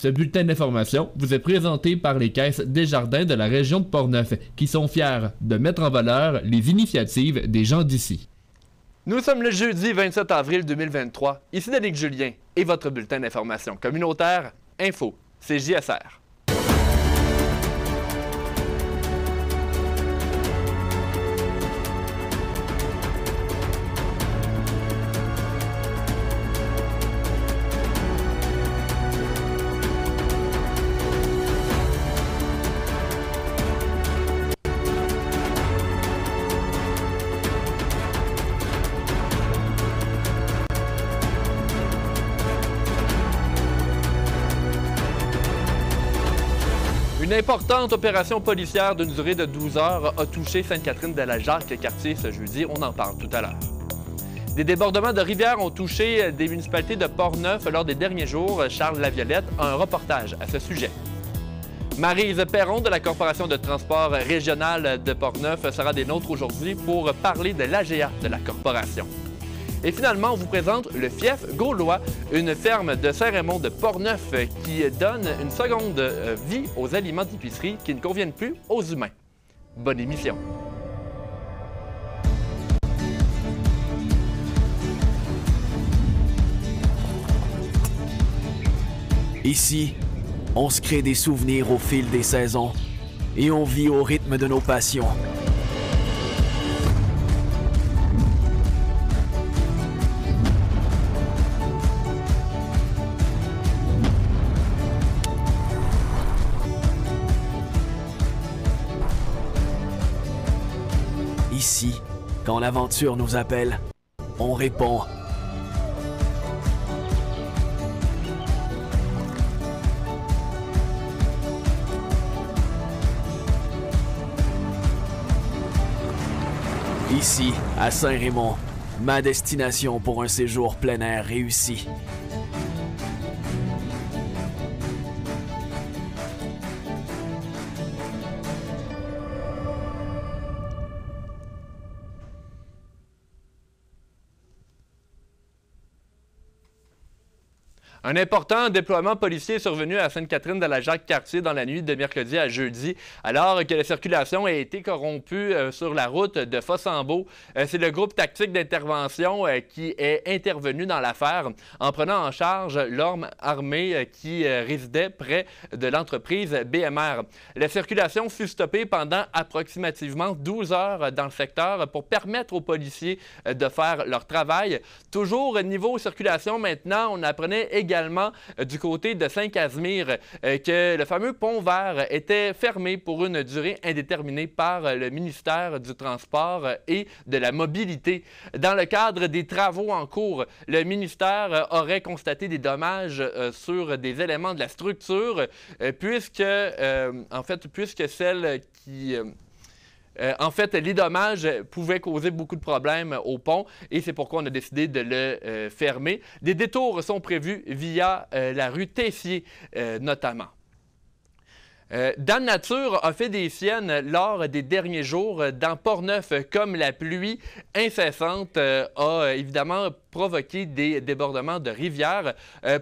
Ce bulletin d'information vous est présenté par les caisses Desjardins de la région de Portneuf, qui sont fiers de mettre en valeur les initiatives des gens d'ici. Nous sommes le jeudi 27 avril 2023. Ici Danick Julien et votre bulletin d'information communautaire Info CJSR. Une importante opération policière d'une durée de 12 heures a touché Sainte-Catherine-de-la-Jacques-Cartier ce jeudi. On en parle tout à l'heure. Des débordements de rivières ont touché des municipalités de Portneuf lors des derniers jours. Charles Laviolette a un reportage à ce sujet. Maryse Perron de la Corporation de transport régional de Portneuf sera des nôtres aujourd'hui pour parler de l'AGA de la corporation. Et finalement, on vous présente le Fief Gaulois, une ferme de Saint-Raymond de Portneuf qui donne une seconde vie aux aliments d'épicerie qui ne conviennent plus aux humains. Bonne émission! Ici, on se crée des souvenirs au fil des saisons et on vit au rythme de nos passions. Ici, quand l'aventure nous appelle, on répond. Ici, à Saint-Raymond, ma destination pour un séjour plein air réussi. Un important déploiement policier est survenu à Sainte-Catherine-de-la-Jacques-Cartier dans la nuit de mercredi à jeudi, alors que la circulation a été corrompue sur la route de Fossambeau. C'est le groupe tactique d'intervention qui est intervenu dans l'affaire en prenant en charge l'homme armé qui résidait près de l'entreprise BMR. La circulation fut stoppée pendant approximativement 12 heures dans le secteur pour permettre aux policiers de faire leur travail. Toujours niveau circulation maintenant, on apprenait également du côté de Saint-Casimir que le fameux pont vert était fermé pour une durée indéterminée par le ministère du Transport et de la Mobilité. Dans le cadre des travaux en cours, le ministère aurait constaté des dommages sur des éléments de la structure puisque celle qui... les dommages pouvaient causer beaucoup de problèmes au pont et c'est pourquoi on a décidé de le fermer. Des détours sont prévus via la rue Tessier notamment. Dame Nature a fait des siennes lors des derniers jours dans Portneuf, comme la pluie incessante a évidemment provoqué des débordements de rivières.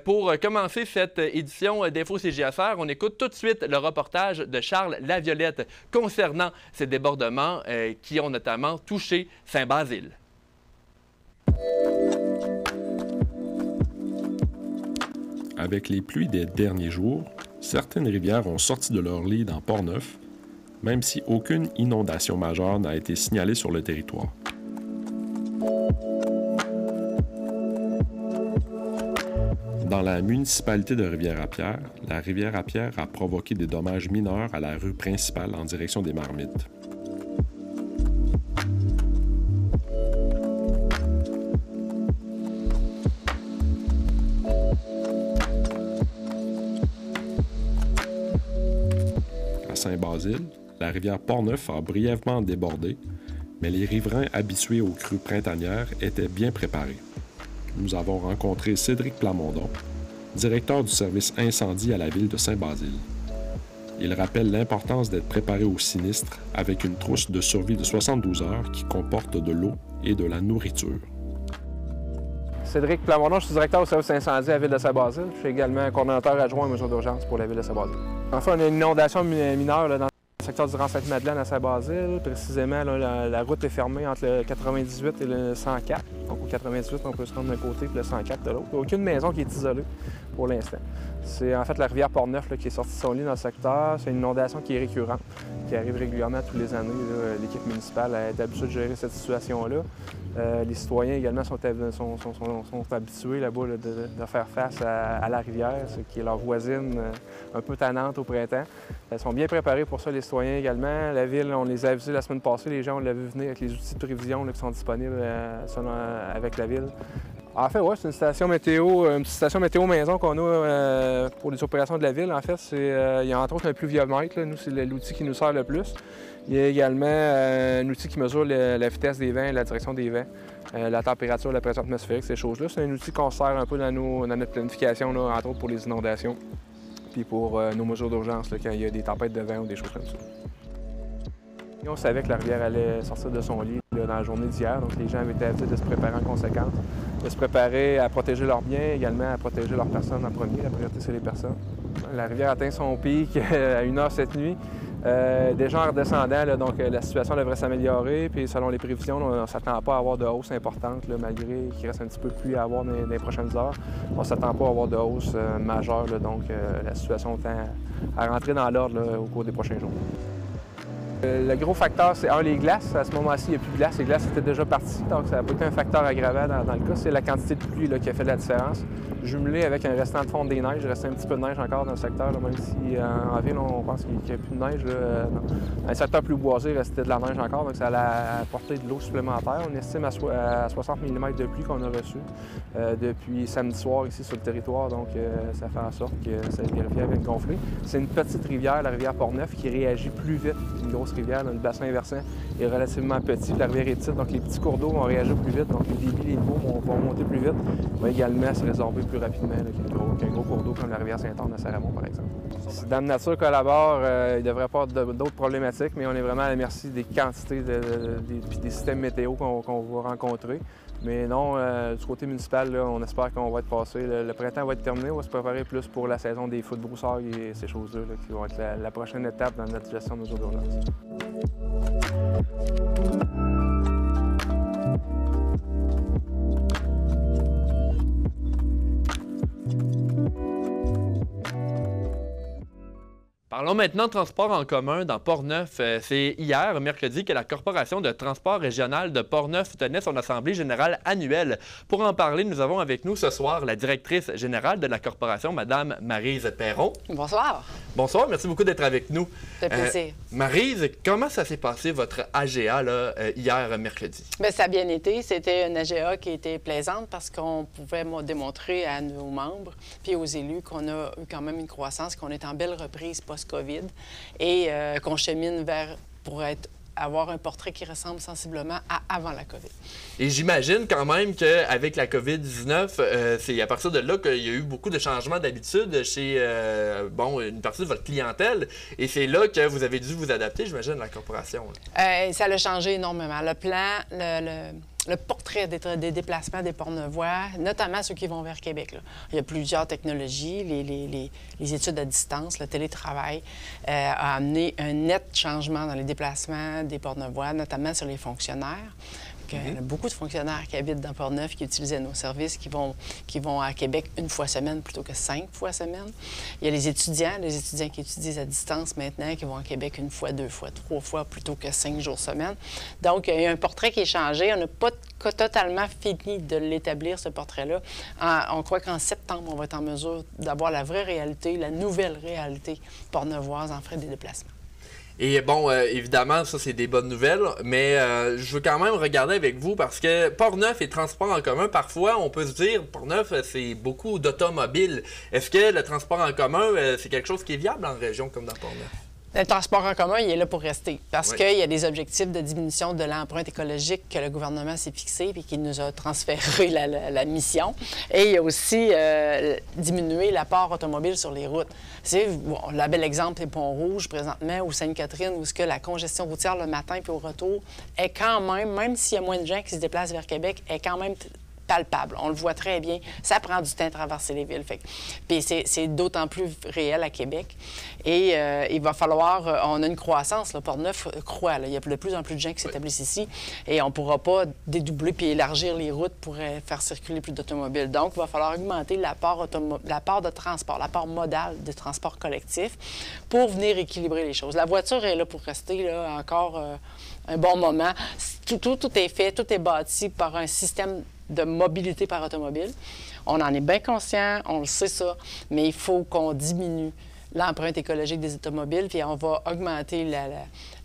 Pour commencer cette édition d'Info CJSR, on écoute tout de suite le reportage de Charles Laviolette concernant ces débordements qui ont notamment touché Saint-Basile. Avec les pluies des derniers jours, certaines rivières ont sorti de leur lit dans Portneuf, même si aucune inondation majeure n'a été signalée sur le territoire. Dans la municipalité de Rivière-à-Pierre, la rivière-à-Pierre a provoqué des dommages mineurs à la rue principale en direction des Marmites. Saint-Basile, la rivière Portneuf a brièvement débordé, mais les riverains habitués aux crues printanières étaient bien préparés. Nous avons rencontré Cédric Plamondon, directeur du service incendie à la ville de Saint-Basile. Il rappelle l'importance d'être préparé au sinistre avec une trousse de survie de 72 heures qui comporte de l'eau et de la nourriture. Cédric Plamondon, je suis directeur au service incendie à la Ville de Saint-Basile. Je suis également coordonnateur adjoint aux mesures d'urgence pour la Ville de Saint-Basile. En fait, on a une inondation mineure là, dans le secteur du Rang-Sainte-Madeleine à Saint-Basile. Précisément, là, la route est fermée entre le 98 et le 104. Donc au 98, on peut se rendre d'un côté et le 104 de l'autre. Il n'y a aucune maison qui est isolée pour l'instant. C'est en fait la rivière Port-Neuf qui est sortie de son lit dans le secteur. C'est une inondation qui est récurrente, qui arrive régulièrement tous les années. L'équipe municipale est habituée de gérer cette situation-là. Les citoyens également sont habitués là-bas de faire face à la rivière, ce qui est leur voisine un peu tannante au printemps. Ils sont bien préparés pour ça, les citoyens également. La Ville, on les a avisés la semaine passée, les gens, on l'a vu venir avec les outils de prévision là, qui sont disponibles avec la Ville. En fait, oui, c'est une station météo, une petite station météo maison qu'on a pour les opérations de la Ville. En fait, il y a entre autres un pluviomètre. Là. Nous, c'est l'outil qui nous sert le plus. Il y a également un outil qui mesure la vitesse des vents, la direction des vents, la température, la pression atmosphérique, ces choses-là. C'est un outil qu'on sert un peu dans notre planification, là, entre autres pour les inondations, puis pour nos mesures d'urgence quand il y a des tempêtes de vent ou des choses comme ça. On savait que la rivière allait sortir de son lit là, dans la journée d'hier, donc les gens avaient été avisés de se préparer en conséquence, de se préparer à protéger leurs biens, également à protéger leurs personnes en premier. La priorité, c'est les personnes. La rivière atteint son pic à 1h cette nuit. Déjà en redescendant, là, donc la situation devrait s'améliorer. Puis selon les prévisions, on ne s'attend pas à avoir de hausse importante, là, malgré qu'il reste un petit peu de pluie à avoir dans les prochaines heures. On ne s'attend pas à avoir de hausse majeure, là, donc la situation tend à rentrer dans l'ordre au cours des prochains jours. Le gros facteur, c'est les glaces. À ce moment-ci, il n'y a plus de glace. Les glaces étaient déjà parties, donc ça n'a pas été un facteur aggravant dans le cas. C'est la quantité de pluie là, qui a fait la différence. Jumelé avec un restant de fonte des neiges, il restait un petit peu de neige encore dans le secteur, là, même si en ville, on pense qu'il n'y a plus de neige. Dans le secteur plus boisé, il restait de la neige encore, donc ça allait apporter de l'eau supplémentaire. On estime à 60 mm de pluie qu'on a reçu depuis samedi soir ici sur le territoire, donc ça fait en sorte que les rivières viennent gonfler. C'est une petite rivière, la rivière Port-Neuf, qui réagit plus vite qu'une grosse rivière. Là, le bassin versant est relativement petit, la rivière est petite, donc les petits cours d'eau vont réagir plus vite, donc les débits, les niveaux vont monter plus vite, va également se résorber plus rapidement qu'un gros cours d'eau comme la rivière Saint-Anne à Saramon, par exemple. Si Dame Nature collabore, il ne devrait pas avoir d'autres problématiques, mais on est vraiment à la merci des quantités des systèmes météo qu'on va rencontrer. Mais non, du côté municipal, là, on espère qu'on va être passé. Le printemps va être terminé, on va se préparer plus pour la saison des feux de broussailles et ces choses-là qui vont être la prochaine étape dans notre gestion de mesures d'urgence. Parlons maintenant de transport en commun dans Port-Neuf. C'est hier, mercredi, que la Corporation de transport régional de Port-Neuf tenait son assemblée générale annuelle. Pour en parler, nous avons avec nous ce soir la directrice générale de la Corporation, Mme Maryse Perron. Bonsoir. Bonsoir, merci beaucoup d'être avec nous. Ça fait plaisir. Maryse, comment ça s'est passé votre AGA là, hier, mercredi? Bien, ça a bien été. C'était une AGA qui était plaisante parce qu'on pouvait démontrer à nos membres puis aux élus qu'on a eu quand même une croissance, qu'on est en belle reprise post-COVID et qu'on chemine vers pour avoir un portrait qui ressemble sensiblement à avant la COVID. Et j'imagine quand même qu'avec la COVID-19, c'est à partir de là qu'il y a eu beaucoup de changements d'habitude chez une partie de votre clientèle. Et c'est là que vous avez dû vous adapter, j'imagine, à la corporation. Ça a changé énormément. Le plan, le portrait des déplacements des Portneuvois, notamment ceux qui vont vers Québec. Là. Il y a plusieurs technologies, les études à distance, le télétravail a amené un net changement dans les déplacements des Portneuvois, notamment sur les fonctionnaires. Il y a beaucoup de fonctionnaires qui habitent dans Port-Neuf qui utilisaient nos services, qui vont à Québec une fois semaine plutôt que 5 fois semaine. Il y a les étudiants qui étudient à distance maintenant, qui vont à Québec 1 fois, 2 fois, 3 fois plutôt que 5 jours semaine. Donc, il y a un portrait qui est changé. On n'a pas totalement fini de l'établir, ce portrait-là. On croit qu'en septembre, on va être en mesure d'avoir la vraie réalité, la nouvelle réalité portneuvoise en frais des déplacements. Et bon, évidemment, ça, c'est des bonnes nouvelles, mais je veux quand même regarder avec vous parce que Port-Neuf et transport en commun, parfois, on peut se dire, Port-Neuf, c'est beaucoup d'automobiles. Est-ce que le transport en commun, c'est quelque chose qui est viable en région comme dans Port-Neuf? Le transport en commun, il est là pour rester parce qu'il y a des objectifs de diminution de l'empreinte écologique que le gouvernement s'est fixé et qui nous a transféré la mission. Et il y a aussi diminué l'apport automobile sur les routes. Le bel exemple est Pont-Rouge présentement ou Sainte-Catherine où la congestion routière le matin puis au retour est quand même s'il y a moins de gens qui se déplacent vers Québec, est quand même palpable. On le voit très bien. Ça prend du temps à traverser les villes. Puis c'est d'autant plus réel à Québec. Et il va falloir... on a une croissance. Là, Portneuf croît. Là. Il y a de plus en plus de gens qui s'établissent ici. Et on ne pourra pas dédoubler puis élargir les routes pour faire circuler plus d'automobiles. Donc, il va falloir augmenter la part de transport, la part modale de transport collectif pour venir équilibrer les choses. La voiture est là pour rester là, encore un bon moment. Tout est fait, tout est bâti par un système de mobilité par automobile. On en est bien conscient, on le sait ça, mais il faut qu'on diminue l'empreinte écologique des automobiles, puis on va augmenter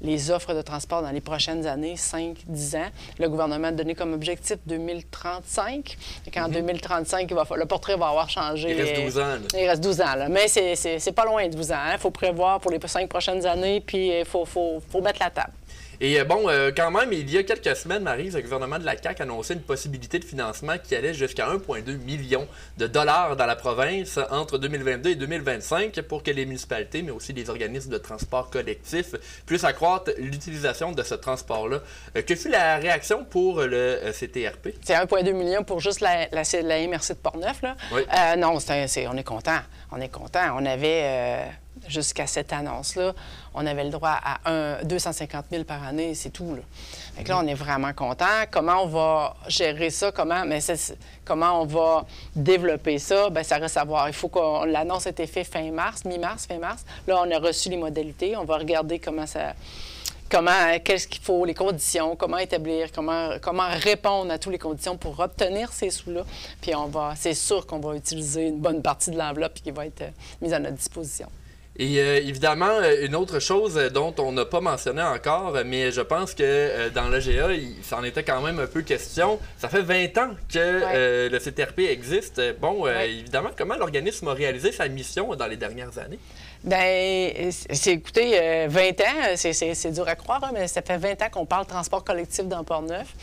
les offres de transport dans les prochaines années, 5-10 ans. Le gouvernement a donné comme objectif 2035. Et qu'en 2035, le portrait va avoir changé. Il reste 12 ans. Là. Il reste 12 ans, là. Mais c'est pas loin de 12 ans. Il faut prévoir pour les 5 prochaines années, puis il faut mettre la table. Et bon, quand même, il y a quelques semaines, Maryse, le gouvernement de la CAQ annonçait une possibilité de financement qui allait jusqu'à 1,2 million de dollars dans la province entre 2022 et 2025 pour que les municipalités, mais aussi les organismes de transport collectif, puissent accroître l'utilisation de ce transport-là. Que fut la réaction pour le CTRP? C'est 1,2 million pour juste la MRC de Portneuf, là? Oui. Non, on est content. On est content. On avait... jusqu'à cette annonce-là, on avait le droit à 250 000 par année, c'est tout. Là. Fait que là, on est vraiment content. Comment on va gérer ça? Comment on va développer ça? Bien, ça reste à voir. Il faut que l'annonce ait été faite fin mars. Là, on a reçu les modalités. On va regarder qu'est-ce qu'il faut, les conditions, comment établir, comment répondre à toutes les conditions pour obtenir ces sous-là. Puis c'est sûr qu'on va utiliser une bonne partie de l'enveloppe qui va être mise à notre disposition. Et évidemment, une autre chose dont on n'a pas mentionné encore, mais je pense que dans l'EGA, ça en était quand même un peu question. Ça fait 20 ans que le CTRP existe. Bon, évidemment, comment l'organisme a réalisé sa mission dans les dernières années? Bien, écoutez, 20 ans, c'est dur à croire, hein, mais ça fait 20 ans qu'on parle de transport collectif dans Portneuf.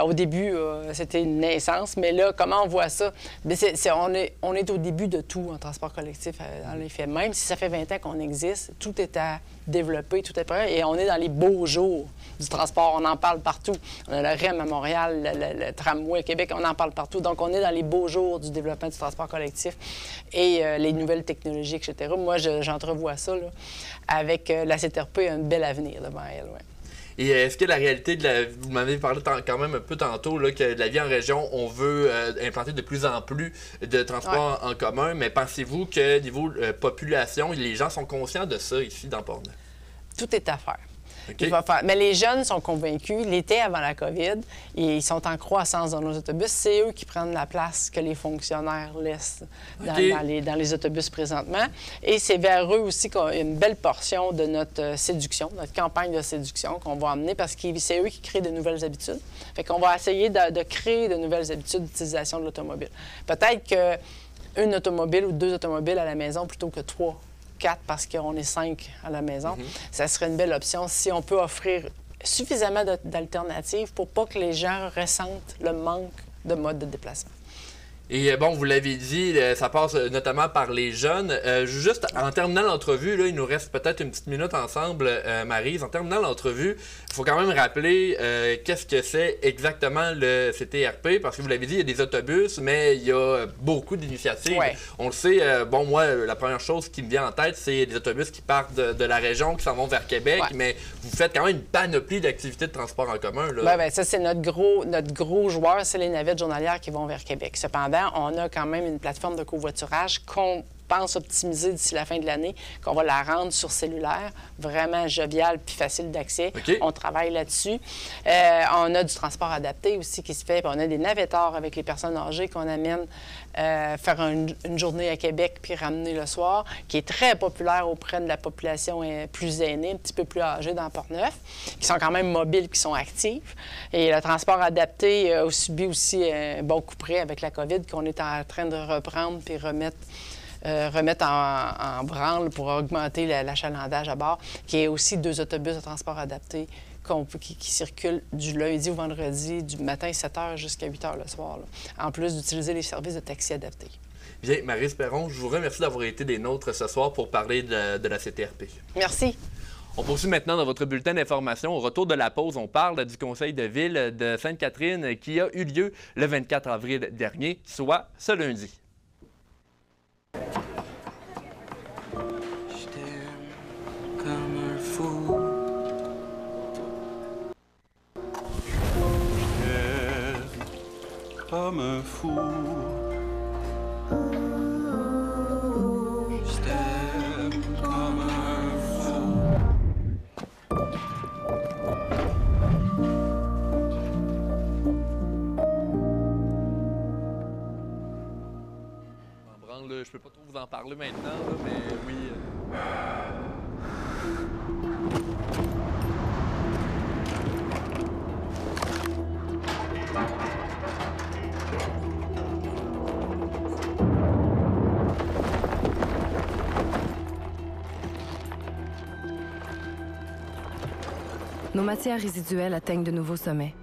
Au début, c'était une naissance, mais là, comment on voit ça? Bien, on est au début de tout en transport collectif, en effet. Même si ça fait 20 ans qu'on existe, tout est à développer, tout est prêt, et on est dans les beaux jours du transport. On en parle partout. On a le REM à Montréal, le tramway à Québec, on en parle partout. Donc, on est dans les beaux jours du développement du transport collectif et les nouvelles technologies, etc. Moi, j'entrevois ça là, avec la CTRP a un bel avenir devant elle. Ouais. Et est-ce que la réalité vous m'avez parlé quand même un peu tantôt là, que de la vie en région, on veut implanter de plus en plus de transports en commun, mais pensez-vous que niveau population, les gens sont conscients de ça ici dans Portneuf? Tout est à faire. Okay. Mais les jeunes sont convaincus. L'été avant la COVID, ils sont en croissance dans nos autobus. C'est eux qui prennent la place que les fonctionnaires laissent dans les autobus présentement. Et c'est vers eux aussi qu'il y a une belle portion de notre séduction, notre campagne de séduction qu'on va amener parce que c'est eux qui créent de nouvelles habitudes. Fait qu'on va essayer de créer de nouvelles habitudes d'utilisation de l'automobile. Peut-être qu'une automobile ou 2 automobiles à la maison plutôt que 3. 4 parce qu'on est 5 à la maison, ça serait une belle option si on peut offrir suffisamment d'alternatives pour pas que les gens ressentent le manque de mode de déplacement. Et bon, vous l'avez dit, ça passe notamment par les jeunes. Juste en terminant l'entrevue, là, il nous reste peut-être une petite minute ensemble, Maryse. En terminant l'entrevue, il faut quand même rappeler qu'est-ce que c'est exactement le CTRP, parce que vous l'avez dit, il y a des autobus, mais il y a beaucoup d'initiatives. Ouais. On le sait, bon, moi, la première chose qui me vient en tête, c'est des autobus qui partent de la région, qui s'en vont vers Québec, mais vous faites quand même une panoplie d'activités de transport en commun. Bien, ça, c'est notre gros joueur, c'est les navettes journalières qui vont vers Québec. Cependant, on a quand même une plateforme de covoiturage qu'on pense optimiser d'ici la fin de l'année, qu'on va la rendre sur cellulaire, vraiment joviale puis facile d'accès. Okay. On travaille là-dessus. On a du transport adapté aussi qui se fait. Puis on a des navetteurs avec les personnes âgées qu'on amène faire une journée à Québec puis ramener le soir, qui est très populaire auprès de la population plus aînée, un petit peu plus âgée dans Portneuf, qui sont quand même mobiles, qui sont actifs. Et le transport adapté a subi aussi un bon coup près avec la COVID qu'on est en train de reprendre puis remettre en branle pour augmenter l'achalandage à bord, qui est aussi 2 autobus de transport adapté qui circulent du lundi au vendredi, du matin 7h jusqu'à 8h le soir, là, en plus d'utiliser les services de taxi adaptés. Bien, Maryse Perron, je vous remercie d'avoir été des nôtres ce soir pour parler de la CTRP. Merci. On poursuit maintenant dans votre bulletin d'information. Au retour de la pause, on parle du conseil de ville de Sainte-Catherine qui a eu lieu le 24 avril dernier, soit ce lundi. Je t'aime comme un fou. Je t'aime comme un fou. Je t'aime comme un fou. Je peux pas trop vous en parler maintenant, là, mais oui. Nos matières résiduelles atteignent de nouveaux sommets.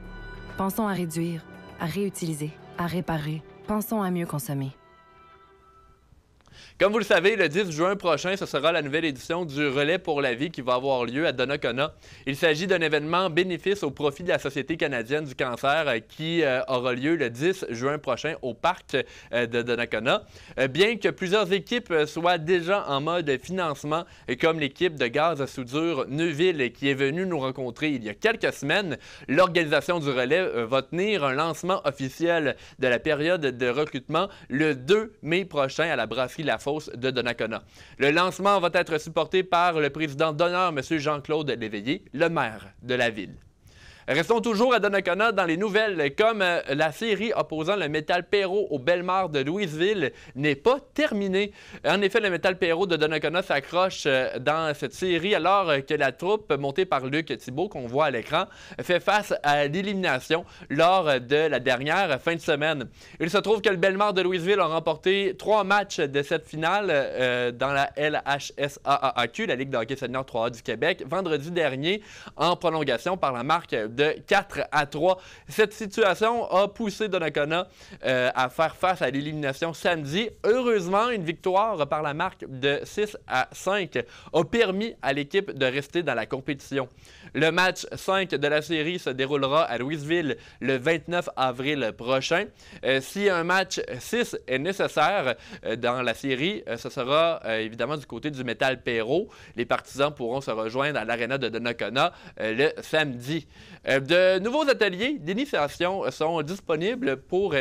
Pensons à réduire, à réutiliser, à réparer. Pensons à mieux consommer. Comme vous le savez, le 10 juin prochain, ce sera la nouvelle édition du Relais pour la vie qui va avoir lieu à Donnacona. Il s'agit d'un événement bénéfice au profit de la Société canadienne du cancer qui aura lieu le 10 juin prochain au parc de Donnacona. Bien que plusieurs équipes soient déjà en mode financement, comme l'équipe de gaz à soudure Neuville qui est venue nous rencontrer il y a quelques semaines, l'organisation du Relais va tenir un lancement officiel de la période de recrutement le 2 mai prochain à la brasserie La Fosse de Donnacona. Le lancement va être supporté par le président d'honneur, M. Jean-Claude Léveillé, le maire de la ville. Restons toujours à Donnacona dans les nouvelles, comme la série opposant le Métal Perrot au Bellemare de Louisville n'est pas terminée. En effet, le Métal Perrot de Donnacona s'accroche dans cette série alors que la troupe montée par Luc Thibault, qu'on voit à l'écran, fait face à l'élimination lors de la dernière fin de semaine. Il se trouve que le Bellemare de Louisville a remporté 3 matchs de cette finale dans la LHSAAQ, la Ligue de hockey senior 3A du Québec, vendredi dernier en prolongation par la marque de 4-3. Cette situation a poussé Donnacona à faire face à l'élimination samedi. Heureusement, une victoire par la marque de 6-5 a permis à l'équipe de rester dans la compétition. Le match 5 de la série se déroulera à Louisville le 29 avril prochain. Si un match 6 est nécessaire dans la série, ce sera évidemment du côté du Métal Perrot. Les partisans pourront se rejoindre à l'aréna de Donnacona le samedi. De nouveaux ateliers d'initiation sont disponibles pour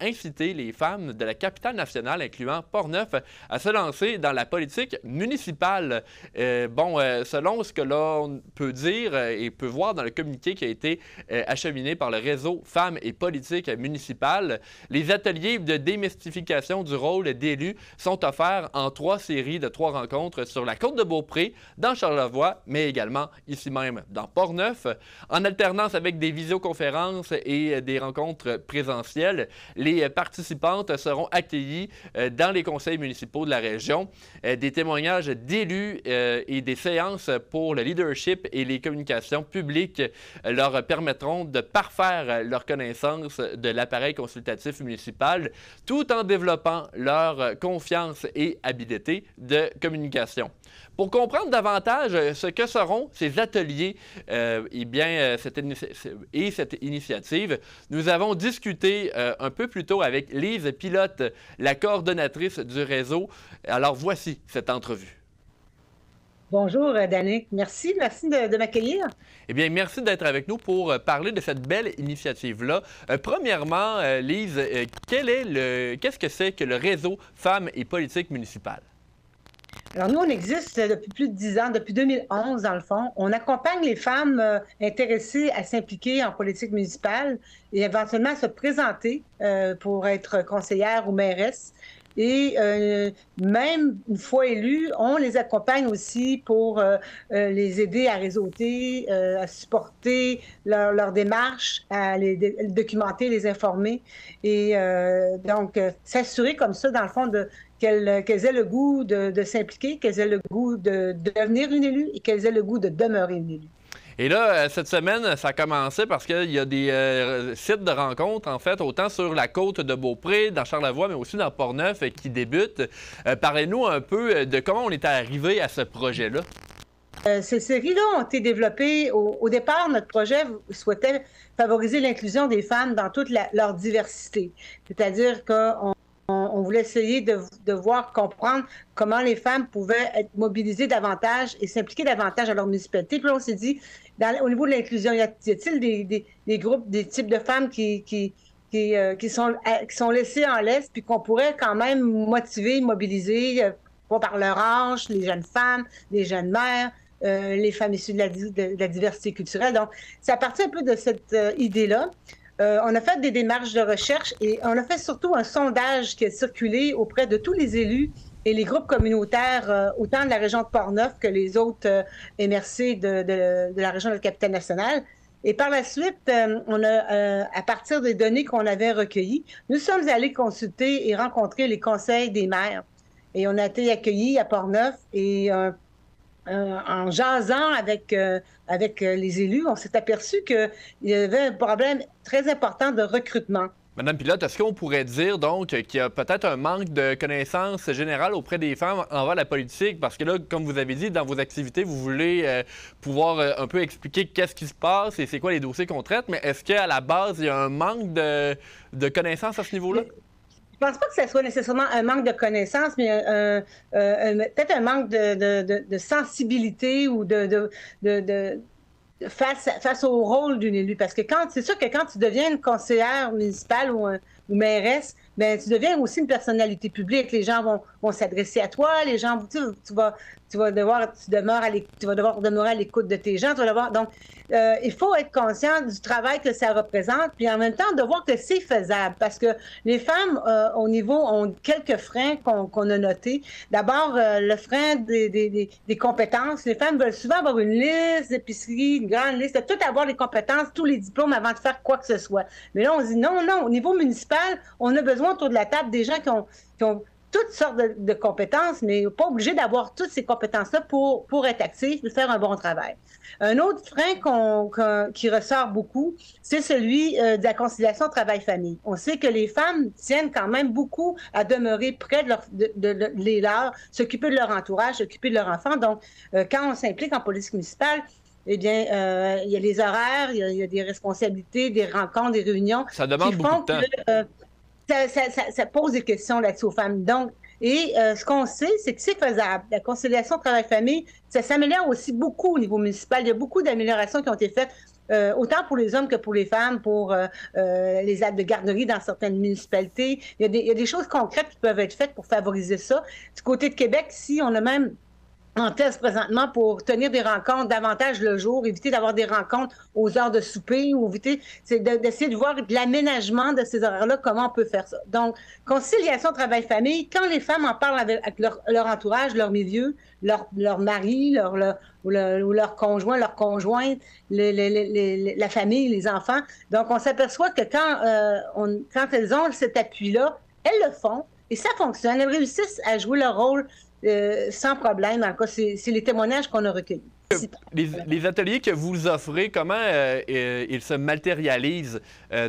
inciter les femmes de la capitale nationale, incluant Portneuf, à se lancer dans la politique municipale. Selon ce que l'on peut dire et peut voir dans le communiqué qui a été acheminé par le réseau Femmes et politique municipale, les ateliers de démystification du rôle d'élu sont offerts en 3 séries de 3 rencontres sur la côte de Beaupré, dans Charlevoix, mais également ici même dans Portneuf. En alternance avec des visioconférences et des rencontres présentielles, les participantes seront accueillies dans les conseils municipaux de la région. Des témoignages d'élus et des séances pour le leadership et les communications publiques leur permettront de parfaire leur connaissance de l'appareil consultatif municipal tout en développant leur confiance et habileté de communication. Pour comprendre davantage ce que seront ces ateliers cette initiative, nous avons discuté un peu plus tôt avec Lise Pilote, la coordonnatrice du réseau. Alors voici cette entrevue. Bonjour, Danick. Merci de m'accueillir. Eh bien, merci d'être avec nous pour parler de cette belle initiative-là. Premièrement, Lise, qu'est-ce que c'est que le réseau Femmes et politique municipale? Alors, nous, on existe depuis plus de 10 ans, depuis 2011, dans le fond. On accompagne les femmes intéressées à s'impliquer en politique municipale et éventuellement à se présenter pour être conseillère ou mairesse. Et même une fois élues, on les accompagne aussi pour les aider à réseauter, à supporter leur démarche, à les documenter, les informer. Et donc, s'assurer comme ça, dans le fond, qu'elles aient le goût de s'impliquer, qu'elles aient le goût de devenir une élue et qu'elles aient le goût de demeurer une élue. Et là, cette semaine, ça a commencé parce qu'il y a des sites de rencontres, en fait, autant sur la côte de Beaupré, dans Charlevoix, mais aussi dans Portneuf, qui débutent. Parlez-nous un peu de comment on est arrivé à ce projet-là. Ces séries-là ont été développées. Au départ, notre projet souhaitait favoriser l'inclusion des femmes dans toute leur diversité. C'est-à-dire qu'on voulait essayer de voir, comprendre comment les femmes pouvaient être mobilisées davantage et s'impliquer davantage dans leur municipalité. Puis là, on s'est dit, au niveau de l'inclusion, y a-t-il des groupes, des types de femmes qui sont laissées en laisse, puis qu'on pourrait quand même motiver, mobiliser, par leur âge, les jeunes femmes, les jeunes mères, les femmes issues de la diversité culturelle. Donc, ça partit un peu de cette idée-là. On a fait des démarches de recherche et on a fait surtout un sondage qui a circulé auprès de tous les élus et les groupes communautaires, autant de la région de Portneuf que les autres MRC de la région de la Capitale-Nationale. Et par la suite, on a, à partir des données qu'on avait recueillies, nous sommes allés consulter et rencontrer les conseils des maires. Et on a été accueillis à Portneuf et en jasant avec les élus, on s'est aperçu qu'il y avait un problème très important de recrutement. Madame Pilote, est-ce qu'on pourrait dire donc qu'il y a peut-être un manque de connaissances générales auprès des femmes envers la politique? Parce que là, comme vous avez dit, dans vos activités, vous voulez pouvoir un peu expliquer qu'est-ce qui se passe et c'est quoi les dossiers qu'on traite, mais est-ce qu'à la base, il y a un manque de connaissances à ce niveau-là? Je ne pense pas que ce soit nécessairement un manque de connaissances, mais peut-être un manque de sensibilité ou face au rôle d'une élue. Parce que c'est sûr que quand tu deviens une conseillère municipale ou mairesse, ben tu deviens aussi une personnalité publique. Les gens vont s'adresser à toi, les gens, tu vas devoir demeurer à l'écoute de tes gens. Donc, il faut être conscient du travail que ça représente, puis en même temps de voir que c'est faisable. Parce que les femmes, au niveau, ont quelques freins qu'on a notés. D'abord, le frein des compétences. Les femmes veulent souvent avoir une liste d'épicerie, une grande liste, de tout avoir les compétences, tous les diplômes avant de faire quoi que ce soit. Mais là, on se dit non, au niveau municipal, on a besoin autour de la table des gens qui ont toutes sortes de compétences, mais pas obligé d'avoir toutes ces compétences-là pour être actifs et faire un bon travail. Un autre frein qui ressort beaucoup, c'est celui de la conciliation travail-famille. On sait que les femmes tiennent quand même beaucoup à demeurer près de les leurs, s'occuper de leur entourage, s'occuper de leurs enfants. Donc, quand on s'implique en politique municipale, eh bien, il y a les horaires, il y a des responsabilités, des rencontres, des réunions. Ça demande beaucoup de temps. Ça pose des questions là-dessus aux femmes. Donc, ce qu'on sait, c'est que c'est faisable. La conciliation travail-famille, ça s'améliore aussi beaucoup au niveau municipal. Il y a beaucoup d'améliorations qui ont été faites, autant pour les hommes que pour les femmes, pour les aides de garderie dans certaines municipalités. Il y a des choses concrètes qui peuvent être faites pour favoriser ça. Du côté de Québec, ici, on a même en test présentement pour tenir des rencontres davantage le jour, éviter d'avoir des rencontres aux heures de souper, ou éviter d'essayer de voir l'aménagement de ces horaires-là, comment on peut faire ça. Donc, conciliation travail-famille, quand les femmes en parlent avec leur entourage, leur milieu, leur mari, ou leur conjoint, leur conjointe, la famille, les enfants, donc on s'aperçoit que quand elles ont cet appui-là, elles le font, et ça fonctionne. Elles réussissent à jouer leur rôle sans problème. En tout cas, c'est les témoignages qu'on a recueillis. Les ateliers que vous offrez, comment ils se matérialisent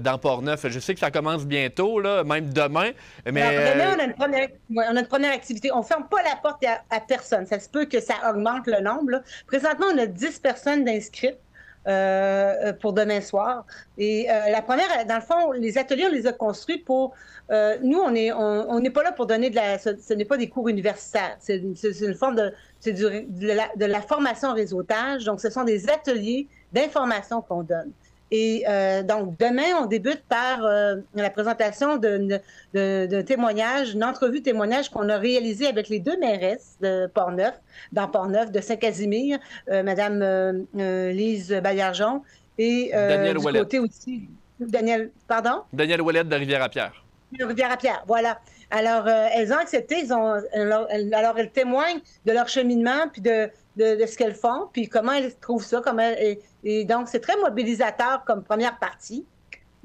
dans Portneuf? Je sais que ça commence bientôt, là, même demain. Mais alors, demain, on a une première activité. On ne ferme pas la porte à personne. Ça se peut que ça augmente le nombre, là. Présentement, on a 10 personnes d'inscrites pour demain soir. Et la première, dans le fond, les ateliers, on les a construits pour... nous, on n'est pas là pour donner ce n'est pas des cours universitaires. C'est une forme de la formation en réseautage. Donc, ce sont des ateliers d'information qu'on donne. Et donc, demain, on débute par la présentation d'un témoignage, une entrevue témoignage qu'on a réalisée avec les 2 mairesses de Portneuf, dans Portneuf, de Saint-Casimir, Mme Lise Baillargeon, et Daniel du Ouellet. côté aussi, Daniel Ouellet de Rivière-à-Pierre. Rivière-à-Pierre, voilà. Alors, elles ont accepté, alors elles témoignent de leur cheminement, puis de ce qu'elles font, puis comment elles trouvent ça, et donc, c'est très mobilisateur comme première partie.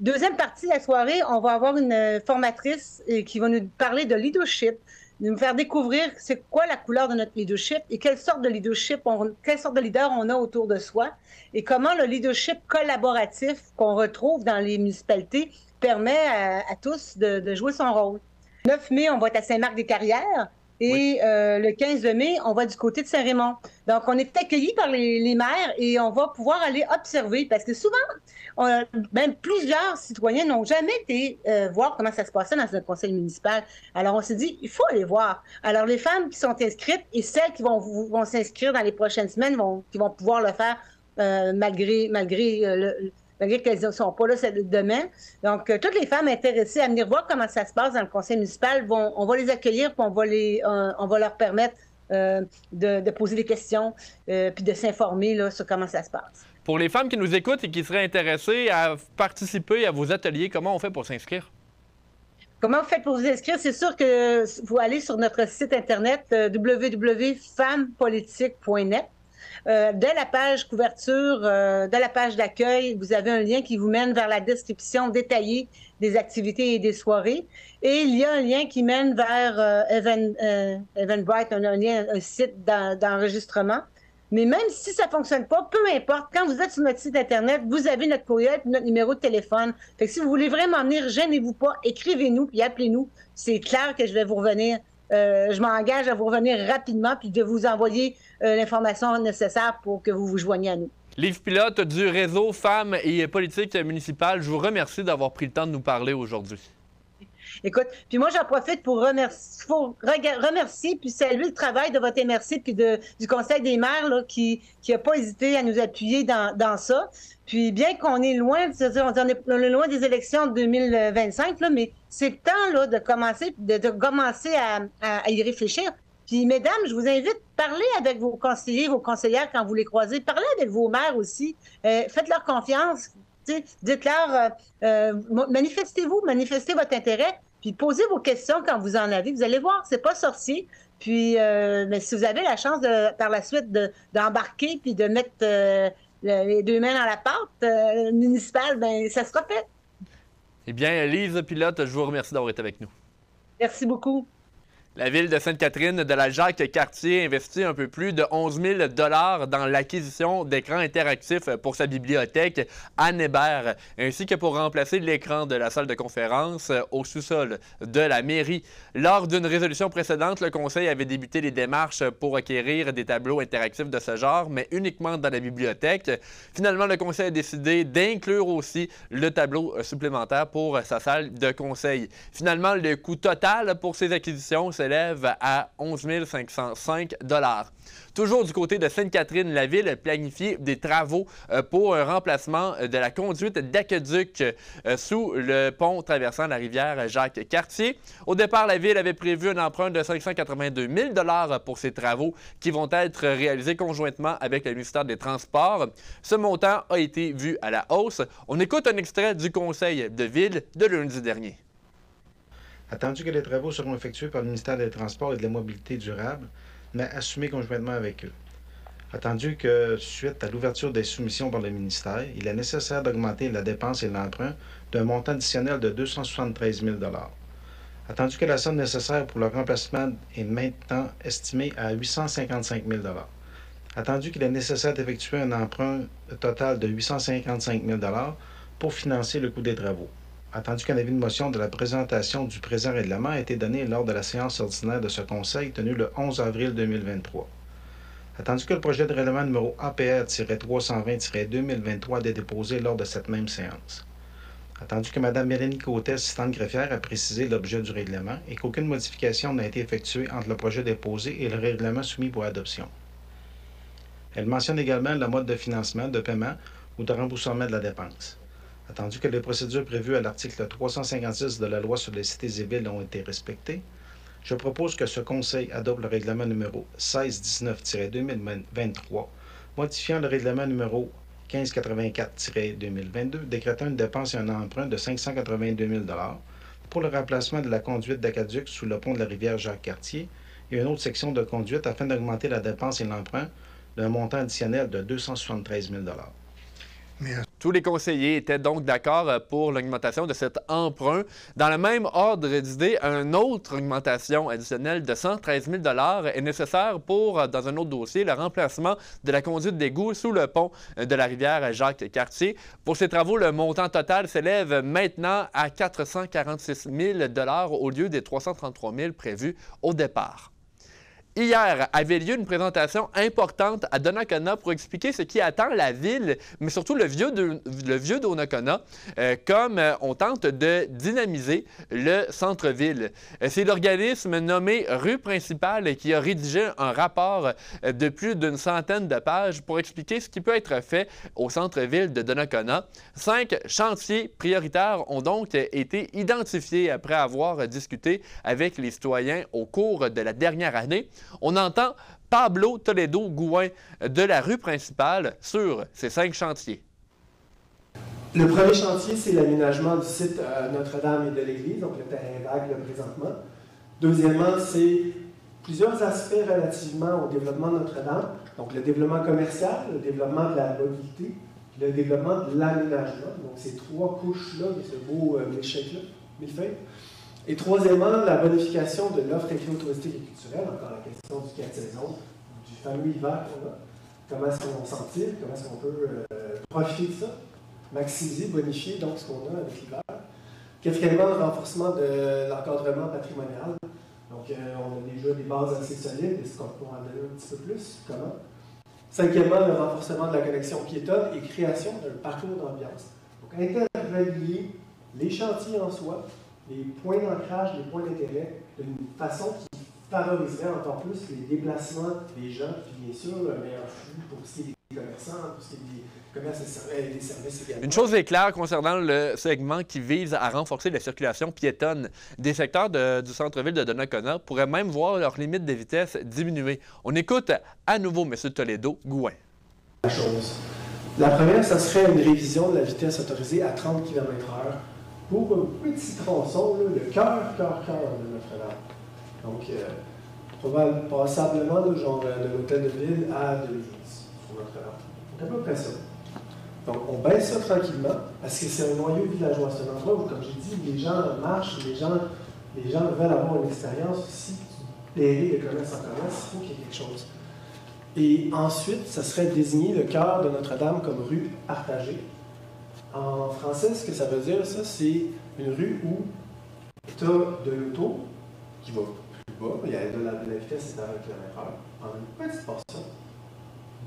Deuxième partie de la soirée, on va avoir une formatrice qui va nous parler de leadership, nous faire découvrir c'est quoi la couleur de notre leadership et quelle sorte de leadership, quelle sorte de leader on a autour de soi, et comment le leadership collaboratif qu'on retrouve dans les municipalités permet à tous de jouer son rôle. Le 9 mai, on va être à Saint-Marc-des-Carrières. Et le 15 mai, on va du côté de Saint-Raymond. Donc, on est accueillis par les maires et on va pouvoir aller observer parce que souvent, même plusieurs citoyens n'ont jamais été voir comment ça se passait dans un conseil municipal. Alors, on s'est dit, il faut aller voir. Alors, les femmes qui sont inscrites et celles qui vont s'inscrire dans les prochaines semaines, qui vont pouvoir le faire malgré qu'elles ne sont pas là demain. Donc, toutes les femmes intéressées à venir voir comment ça se passe dans le conseil municipal, on va les accueillir puis on va leur permettre de poser des questions puis de s'informer là, sur comment ça se passe. Pour les femmes qui nous écoutent et qui seraient intéressées à participer à vos ateliers, comment on fait pour s'inscrire? Comment vous faites pour vous inscrire? C'est sûr que vous allez sur notre site Internet www.femmepolitique.net. Dès la page couverture, dès la page d'accueil, vous avez un lien qui vous mène vers la description détaillée des activités et des soirées. Et il y a un lien qui mène vers Eventbrite, un site d'enregistrement. Mais même si ça ne fonctionne pas, peu importe, quand vous êtes sur notre site Internet, vous avez notre courriel et notre numéro de téléphone. Fait que si vous voulez vraiment venir, gênez-vous pas, écrivez-nous puis appelez-nous. C'est clair que je vais vous revenir. Je m'engage à vous revenir rapidement puis de vous envoyer l'information nécessaire pour que vous vous joigniez à nous. Liv Pilote du réseau Femmes et Politique municipale, je vous remercie d'avoir pris le temps de nous parler aujourd'hui. Écoute, puis moi, j'en profite pour remercier puis saluer le travail de votre MRC puis du Conseil des maires là, qui n'a pas hésité à nous appuyer dans ça. Puis bien qu'on est loin, c'est-à-dire on est loin des élections de 2025, là, mais c'est le temps là, de commencer à y réfléchir. Puis, mesdames, je vous invite à parler avec vos conseillers, vos conseillères quand vous les croisez. Parlez avec vos maires aussi. Faites-leur confiance. Dites-leur, manifestez votre intérêt, puis posez vos questions quand vous en avez. Vous allez voir, c'est pas sorcier. Puis, mais si vous avez la chance par la suite d'embarquer puis de mettre les deux mains dans la pâte municipale, bien, ça sera fait. Eh bien, Lise Pilote, je vous remercie d'avoir été avec nous. Merci beaucoup. La ville de Sainte-Catherine de la Jacques-Cartier investit un peu plus de 11 000 $ dans l'acquisition d'écrans interactifs pour sa bibliothèque Anne Hébert, ainsi que pour remplacer l'écran de la salle de conférence au sous-sol de la mairie. Lors d'une résolution précédente, le conseil avait débuté les démarches pour acquérir des tableaux interactifs de ce genre, mais uniquement dans la bibliothèque. Finalement, le conseil a décidé d'inclure aussi le tableau supplémentaire pour sa salle de conseil. Finalement, le coût total pour ces acquisitions s'élève à 11 505 $. Toujours du côté de Sainte-Catherine, la ville a planifié des travaux pour un remplacement de la conduite d'aqueduc sous le pont traversant la rivière Jacques-Cartier. Au départ, la ville avait prévu un emprunt de 582 000 $ pour ces travaux qui vont être réalisés conjointement avec le ministère des Transports. Ce montant a été vu à la hausse. On écoute un extrait du conseil de ville de lundi dernier. Attendu que les travaux seront effectués par le ministère des Transports et de la Mobilité durable, mais assumés conjointement avec eux. Attendu que, suite à l'ouverture des soumissions par le ministère, il est nécessaire d'augmenter la dépense et l'emprunt d'un montant additionnel de 273 000 $. Attendu que la somme nécessaire pour le remplacement est maintenant estimée à 855 000 $. Attendu qu'il est nécessaire d'effectuer un emprunt total de 855 000 $ pour financer le coût des travaux. Attendu qu'un avis de motion de la présentation du présent règlement a été donné lors de la séance ordinaire de ce Conseil tenue le 11 avril 2023. Attendu que le projet de règlement numéro APR-320-2023 est déposé lors de cette même séance. Attendu que Mme Mélanie Côté, assistante greffière, a précisé l'objet du règlement et qu'aucune modification n'a été effectuée entre le projet déposé et le règlement soumis pour adoption. Elle mentionne également le mode de financement, de paiement ou de remboursement de la dépense. Attendu que les procédures prévues à l'article 356 de la loi sur les cités et villes ont été respectées, je propose que ce Conseil adopte le règlement numéro 1619-2023, modifiant le règlement numéro 1584-2022, décrétant une dépense et un emprunt de 582 000 $ pour le remplacement de la conduite d'aqueduc sous le pont de la rivière Jacques-Cartier et une autre section de conduite afin d'augmenter la dépense et l'emprunt d'un montant additionnel de 273 000 $. Tous les conseillers étaient donc d'accord pour l'augmentation de cet emprunt. Dans le même ordre d'idée, une autre augmentation additionnelle de 113 000 $ est nécessaire pour, dans un autre dossier, le remplacement de la conduite d'égout sous le pont de la rivière Jacques-Cartier. Pour ces travaux, le montant total s'élève maintenant à 446 000 $ au lieu des 333 000 prévus au départ. Hier avait lieu une présentation importante à Donnacona pour expliquer ce qui attend la ville, mais surtout le vieux Donnacona, comme on tente de dynamiser le centre-ville. C'est l'organisme nommé Rue Principale qui a rédigé un rapport de plus d'une centaine de pages pour expliquer ce qui peut être fait au centre-ville de Donnacona. 5 chantiers prioritaires ont donc été identifiés après avoir discuté avec les citoyens au cours de la dernière année. On entend Pablo Toledo Gouin de la Rue Principale sur ces 5 chantiers. Le premier chantier, c'est l'aménagement du site Notre-Dame et de l'Église, donc le terrain vague là, présentement. Deuxièmement, c'est plusieurs aspects relativement au développement de Notre-Dame, donc le développement commercial, le développement de la mobilité, puis le développement de l'aménagement. Donc ces 3 couches-là, ce beau échec-là, millefeuille. Et troisièmement, la bonification de l'offre écolo-touristique et culturelle, encore la question du 4 saisons, du fameux hiver qu'on a. Comment est-ce qu'on s'en tire, comment est-ce qu'on peut profiter de ça, maximiser, bonifier donc ce qu'on a avec l'hiver. Quatrièmement, le renforcement de l'encadrement patrimonial. Donc, on a déjà des bases assez solides, est-ce qu'on peut en donner un petit peu plus? Comment? Cinquièmement, le renforcement de la connexion piétonne et création d'un parcours d'ambiance. Donc, interrelier les chantiers en soi, les points d'ancrage, les points d'intérêt, d'une façon qui favoriserait encore plus les déplacements des gens, puis bien sûr, le meilleur flux pour ce qui est des commerçants, pour ce qui est des commerces et des services également. Une chose est claire concernant le segment qui vise à renforcer la circulation piétonne. Des secteurs du centre-ville de Donnacona pourraient même voir leur limite de vitesse diminuer. On écoute à nouveau M. Toledo Gouin. La première, ça serait une révision de la vitesse autorisée à 30 km/h. Pour un petit tronçon, là, le cœur de Notre-Dame. Donc, passablement, là, genre de l'hôtel de ville à de l'église, sur Notre-Dame. Donc, à peu près ça. Donc, on baisse ça tranquillement, parce que c'est un noyau villageois. C'est un endroit où, comme j'ai dit, les gens marchent, les gens veulent avoir une expérience aussi d'errer de commerce en commerce, il faut qu'il y ait quelque chose. Et ensuite, ça serait désigner le cœur de Notre-Dame comme rue partagée. En français, ce que ça veut dire, ça, c'est une rue où tu as de l'auto qui va plus bas, il y a de la vitesse c'est à 20 km/h, en une petite portion,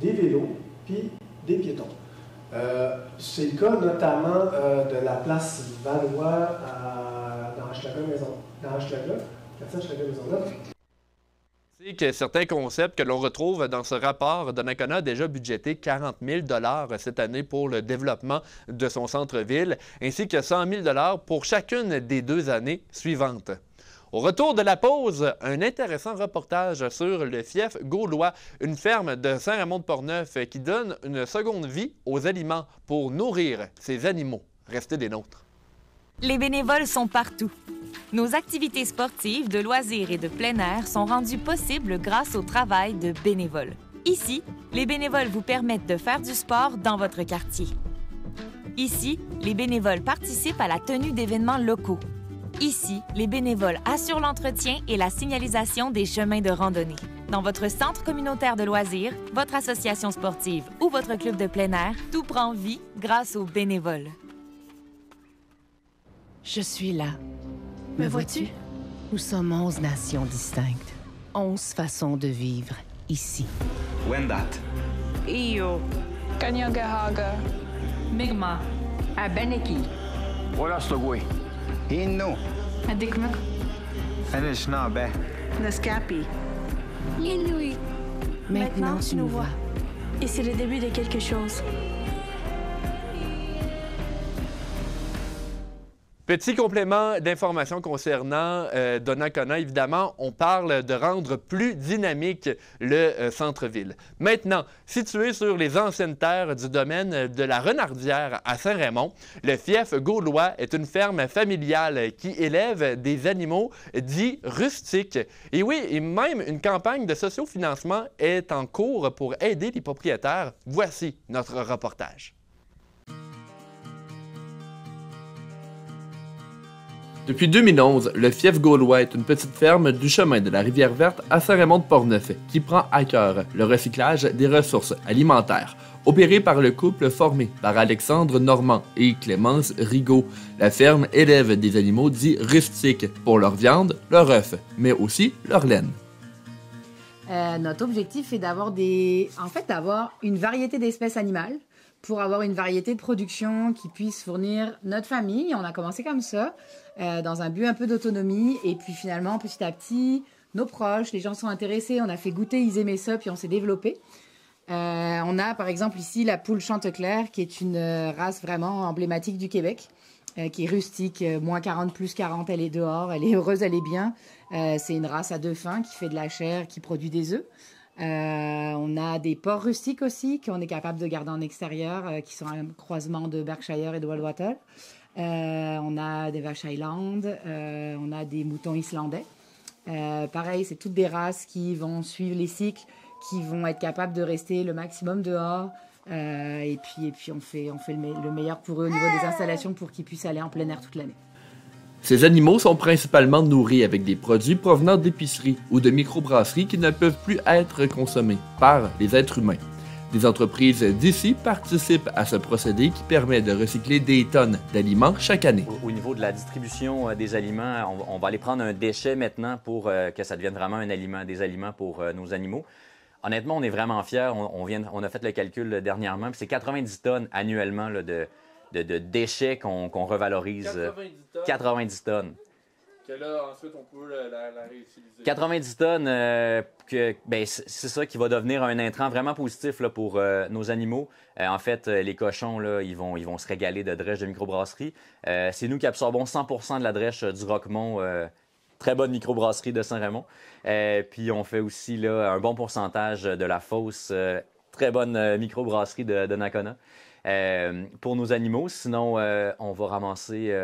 des vélos, puis des piétons. C'est le cas notamment de la place Valois dans Hochelaga, quartier Hochelaga-Maisonneuve. Que certains concepts que l'on retrouve dans ce rapport, Donnacona a déjà budgété 40 000 $ cette année pour le développement de son centre-ville, ainsi que 100 000 $ pour chacune des 2 années suivantes. Au retour de la pause, un intéressant reportage sur le fief gaulois, une ferme de Saint-Raymond-de-Portneuf qui donne une seconde vie aux aliments pour nourrir ces animaux. Restez des nôtres. Les bénévoles sont partout. Nos activités sportives, de loisirs et de plein air sont rendues possibles grâce au travail de bénévoles. Ici, les bénévoles vous permettent de faire du sport dans votre quartier. Ici, les bénévoles participent à la tenue d'événements locaux. Ici, les bénévoles assurent l'entretien et la signalisation des chemins de randonnée. Dans votre centre communautaire de loisirs, votre association sportive ou votre club de plein air, tout prend vie grâce aux bénévoles. Je suis là. Me vois-tu? Nous sommes 11 nations distinctes. 11 façons de vivre ici. Wendat. Iyo. Kanyagahaga. Mi'kmaq. Abenaki. Wolastogoy. Innu. Adikmak. Anishnabeh. Naskapi. Inuit. Maintenant, tu nous vois. Et c'est le début de quelque chose. Petit complément d'information concernant Donnacona. Évidemment, on parle de rendre plus dynamique le centre-ville. Maintenant, situé sur les anciennes terres du domaine de la Renardière à Saint-Raymond, le fief gaulois est une ferme familiale qui élève des animaux dits rustiques. Et oui, et même une campagne de sociofinancement est en cours pour aider les propriétaires. Voici notre reportage. Depuis 2011, le fief gaulois est une petite ferme du chemin de la Rivière-Verte à Saint-Raymond-de-Portneuf qui prend à cœur le recyclage des ressources alimentaires. Opérée par le couple formé par Alexandre Normand et Clémence Rigaud, la ferme élève des animaux dits rustiques pour leur viande, leur œuf, mais aussi leur laine. Notre objectif est d'avoir d'avoir une variété d'espèces animales pour avoir une variété de production qui puisse fournir notre famille. On a commencé comme ça, dans un but un peu d'autonomie. Et puis finalement, petit à petit, nos proches, les gens sont intéressés. On a fait goûter, ils aimaient ça, puis on s'est développé. On a par exemple ici la poule Chanteclair, qui est une race vraiment emblématique du Québec, qui est rustique, moins 40, plus 40, elle est dehors, elle est heureuse, elle est bien. C'est une race à 2 fins qui fait de la chair, qui produit des œufs. On a des porcs rustiques aussi qu'on est capable de garder en extérieur, qui sont un croisement de Berkshire et de Waldwater. On a des vaches Highland, on a des moutons islandais. Pareil, c'est toutes des races qui vont suivre les cycles, qui vont être capables de rester le maximum dehors. Et puis on fait le meilleur pour eux au niveau des installations pour qu'ils puissent aller en plein air toute l'année. Ces animaux sont principalement nourris avec des produits provenant d'épiceries ou de microbrasseries qui ne peuvent plus être consommés par les êtres humains. Des entreprises d'ici participent à ce procédé qui permet de recycler des tonnes d'aliments chaque année. Au niveau de la distribution des aliments, on va aller prendre un déchet maintenant pour que ça devienne vraiment un aliment, des aliments pour nos animaux. Honnêtement, on est vraiment fiers. On a fait le calcul dernièrement, puis c'est 90 tonnes annuellement là, de déchets qu'on revalorise. 90 tonnes. Que là, ensuite, on peut la réutiliser. 90 tonnes, c'est ça qui va devenir un intrant vraiment positif là, pour nos animaux. En fait, les cochons, là, ils vont se régaler de drèche de microbrasserie. C'est nous qui absorbons 100% de la drèche du Roquemont, très bonne microbrasserie de Saint-Raymond. Puis on fait aussi là, un bon pourcentage de la fausse, très bonne microbrasserie de Nakona. Pour nos animaux. Sinon, on va ramasser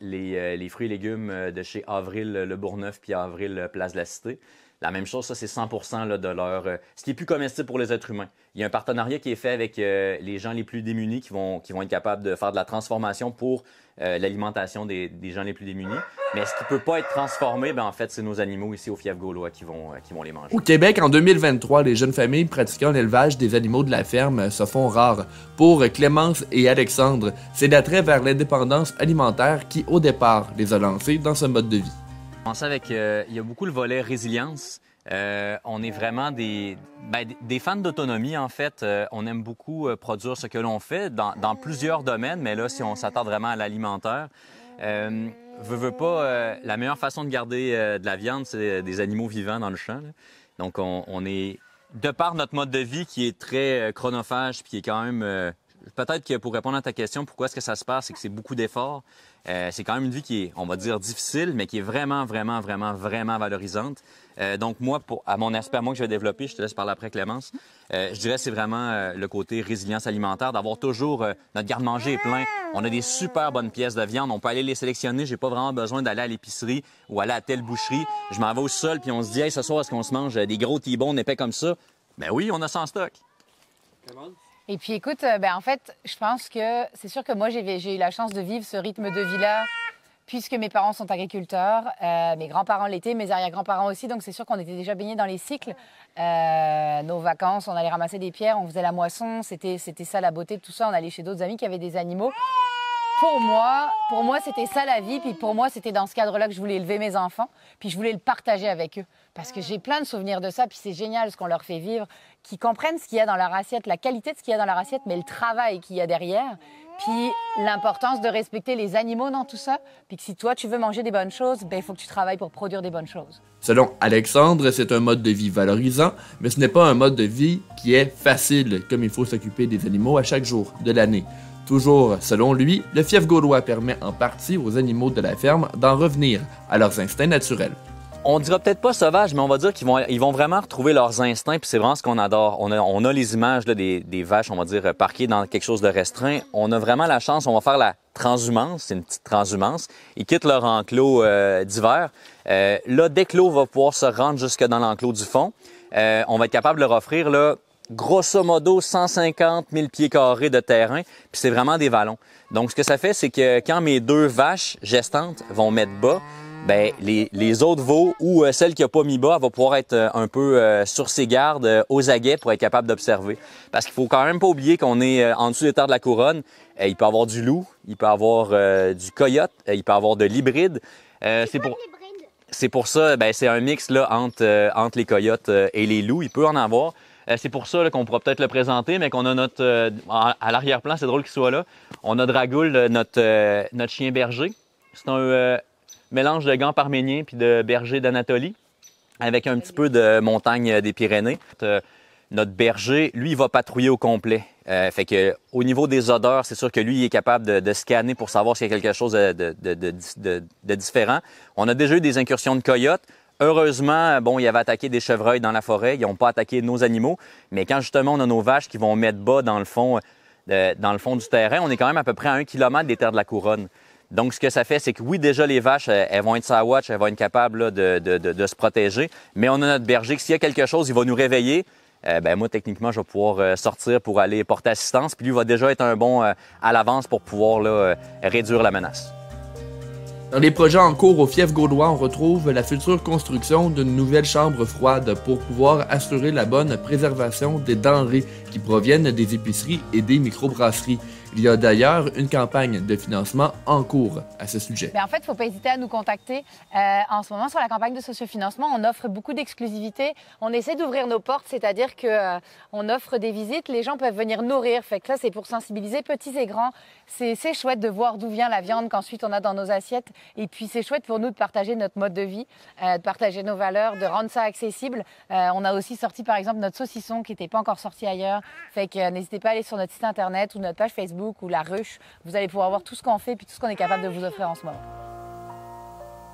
les fruits et légumes de chez Avril Le Bourgneuf puis Avril Place de la Cité. La même chose, ça, c'est 100% là, de leur... ce qui est plus comestible pour les êtres humains. Il y a un partenariat qui est fait avec les gens les plus démunis qui vont être capables de faire de la transformation pour l'alimentation des gens les plus démunis. Mais ce qui ne peut pas être transformé, en fait, c'est nos animaux ici au fief gaulois qui vont les manger. Au Québec, en 2023, les jeunes familles pratiquant l'élevage des animaux de la ferme se font rares. Pour Clémence et Alexandre, c'est l'attrait vers l'indépendance alimentaire qui, au départ, les a lancés dans ce mode de vie. Je pense avec, il y a beaucoup le volet résilience. On est vraiment des fans d'autonomie, en fait. On aime beaucoup produire ce que l'on fait dans plusieurs domaines, mais là, si on s'attarde vraiment à l'alimentaire, veut pas, la meilleure façon de garder de la viande, c'est des animaux vivants dans le champ. Là. Donc, on est, de par notre mode de vie qui est très chronophage, puis qui est quand même... peut-être que pour répondre à ta question, pourquoi est-ce que ça se passe, c'est que c'est beaucoup d'efforts. C'est quand même une vie qui est, on va dire, difficile, mais qui est vraiment, vraiment, vraiment, vraiment valorisante. Donc moi, à mon aspect à moi que je vais développer, je te laisse parler après Clémence, je dirais que c'est vraiment le côté résilience alimentaire, d'avoir toujours notre garde-manger est plein. On a des super bonnes pièces de viande, on peut aller les sélectionner, j'ai pas vraiment besoin d'aller à l'épicerie ou aller à telle boucherie. Je m'en vais au sol puis on se dit, hey, ce soir, est-ce qu'on se mange des gros T-bones épais comme ça? Ben oui, on a ça en stock. Et puis écoute, en fait, je pense que c'est sûr que moi, j'ai eu la chance de vivre ce rythme de vie-là, puisque mes parents sont agriculteurs, mes grands-parents l'étaient, mes arrière-grands-parents aussi, donc c'est sûr qu'on était déjà baignés dans les cycles. Nos vacances, on allait ramasser des pierres, on faisait la moisson, c'était ça la beauté de tout ça, on allait chez d'autres amis qui avaient des animaux. Pour moi, c'était ça la vie, puis pour moi, c'était dans ce cadre-là que je voulais élever mes enfants, puis je voulais le partager avec eux. Parce que j'ai plein de souvenirs de ça, puis c'est génial ce qu'on leur fait vivre, qu'ils comprennent ce qu'il y a dans leur assiette, la qualité de ce qu'il y a dans leur assiette, mais le travail qu'il y a derrière, puis l'importance de respecter les animaux dans tout ça, puis que si toi, tu veux manger des bonnes choses, il faut que tu travailles pour produire des bonnes choses. Selon Alexandre, c'est un mode de vie valorisant, mais ce n'est pas un mode de vie qui est facile, comme il faut s'occuper des animaux à chaque jour de l'année. Toujours selon lui, le fief gaulois permet en partie aux animaux de la ferme d'en revenir à leurs instincts naturels. On dira peut-être pas sauvage, mais on va dire qu'ils vont vraiment retrouver leurs instincts, puis c'est vraiment ce qu'on adore. On a les images là, des vaches, on va dire, parquées dans quelque chose de restreint. On a vraiment la chance, on va faire la transhumance, c'est une petite transhumance. Ils quittent leur enclos d'hiver. Là, dès que l'eau va pouvoir se rendre jusque dans l'enclos du fond, on va être capable de leur offrir là, grosso modo 150 000 pieds carrés de terrain, puis c'est vraiment des vallons. Donc, ce que ça fait, c'est que quand mes 2 vaches gestantes vont mettre bas, ben les autres veaux ou celle qui n'a pas mis bas, elle va pouvoir être un peu sur ses gardes, aux aguets pour être capable d'observer. Parce qu'il faut quand même pas oublier qu'on est en dessous des terres de la couronne. Il peut y avoir du loup, il peut y avoir du coyote, il peut y avoir de l'hybride. C'est pour ça, c'est un mix là, entre les coyotes et les loups. Il peut en avoir. C'est pour ça qu'on pourra peut-être le présenter, mais qu'on a notre... à l'arrière-plan, c'est drôle qu'il soit là. On a Dragoul, notre chien berger. C'est un mélange de gants parméniens puis de berger d'Anatolie, avec un petit peu de montagne des Pyrénées. Notre berger, lui, il va patrouiller au complet. Fait que au niveau des odeurs, c'est sûr que lui, il est capable de scanner pour savoir s'il y a quelque chose de différent. On a déjà eu des incursions de coyotes. Heureusement, bon, ils avaient attaqué des chevreuils dans la forêt. Ils n'ont pas attaqué nos animaux. Mais quand justement, on a nos vaches qui vont mettre bas dans le fond du terrain, on est quand même à peu près à 1 kilomètre des terres de la couronne. Donc, ce que ça fait, c'est que oui, déjà, les vaches, elles vont être sur la watch, elles vont être capables là, de se protéger. Mais on a notre berger que s'il y a quelque chose, il va nous réveiller. Moi, techniquement, je vais pouvoir sortir pour aller porter assistance. Puis lui va déjà être un bon à l'avance pour pouvoir là, réduire la menace. Dans les projets en cours au fief gaulois, on retrouve la future construction d'une nouvelle chambre froide pour pouvoir assurer la bonne préservation des denrées qui proviennent des épiceries et des microbrasseries. Il y a d'ailleurs une campagne de financement en cours à ce sujet. En fait, il ne faut pas hésiter à nous contacter. En ce moment, sur la campagne de sociofinancement, on offre beaucoup d'exclusivité. On essaie d'ouvrir nos portes, c'est-à-dire qu'on offre des visites. Les gens peuvent venir nourrir. Fait que ça, c'est pour sensibiliser petits et grands. C'est chouette de voir d'où vient la viande qu'ensuite on a dans nos assiettes. Et puis, c'est chouette pour nous de partager notre mode de vie, de partager nos valeurs, de rendre ça accessible. On a aussi sorti, par exemple, notre saucisson qui n'était pas encore sorti ailleurs. Fait que n'hésitez pas à aller sur notre site Internet ou notre page Facebook ou La Ruche. Vous allez pouvoir voir tout ce qu'on fait puis tout ce qu'on est capable de vous offrir en ce moment.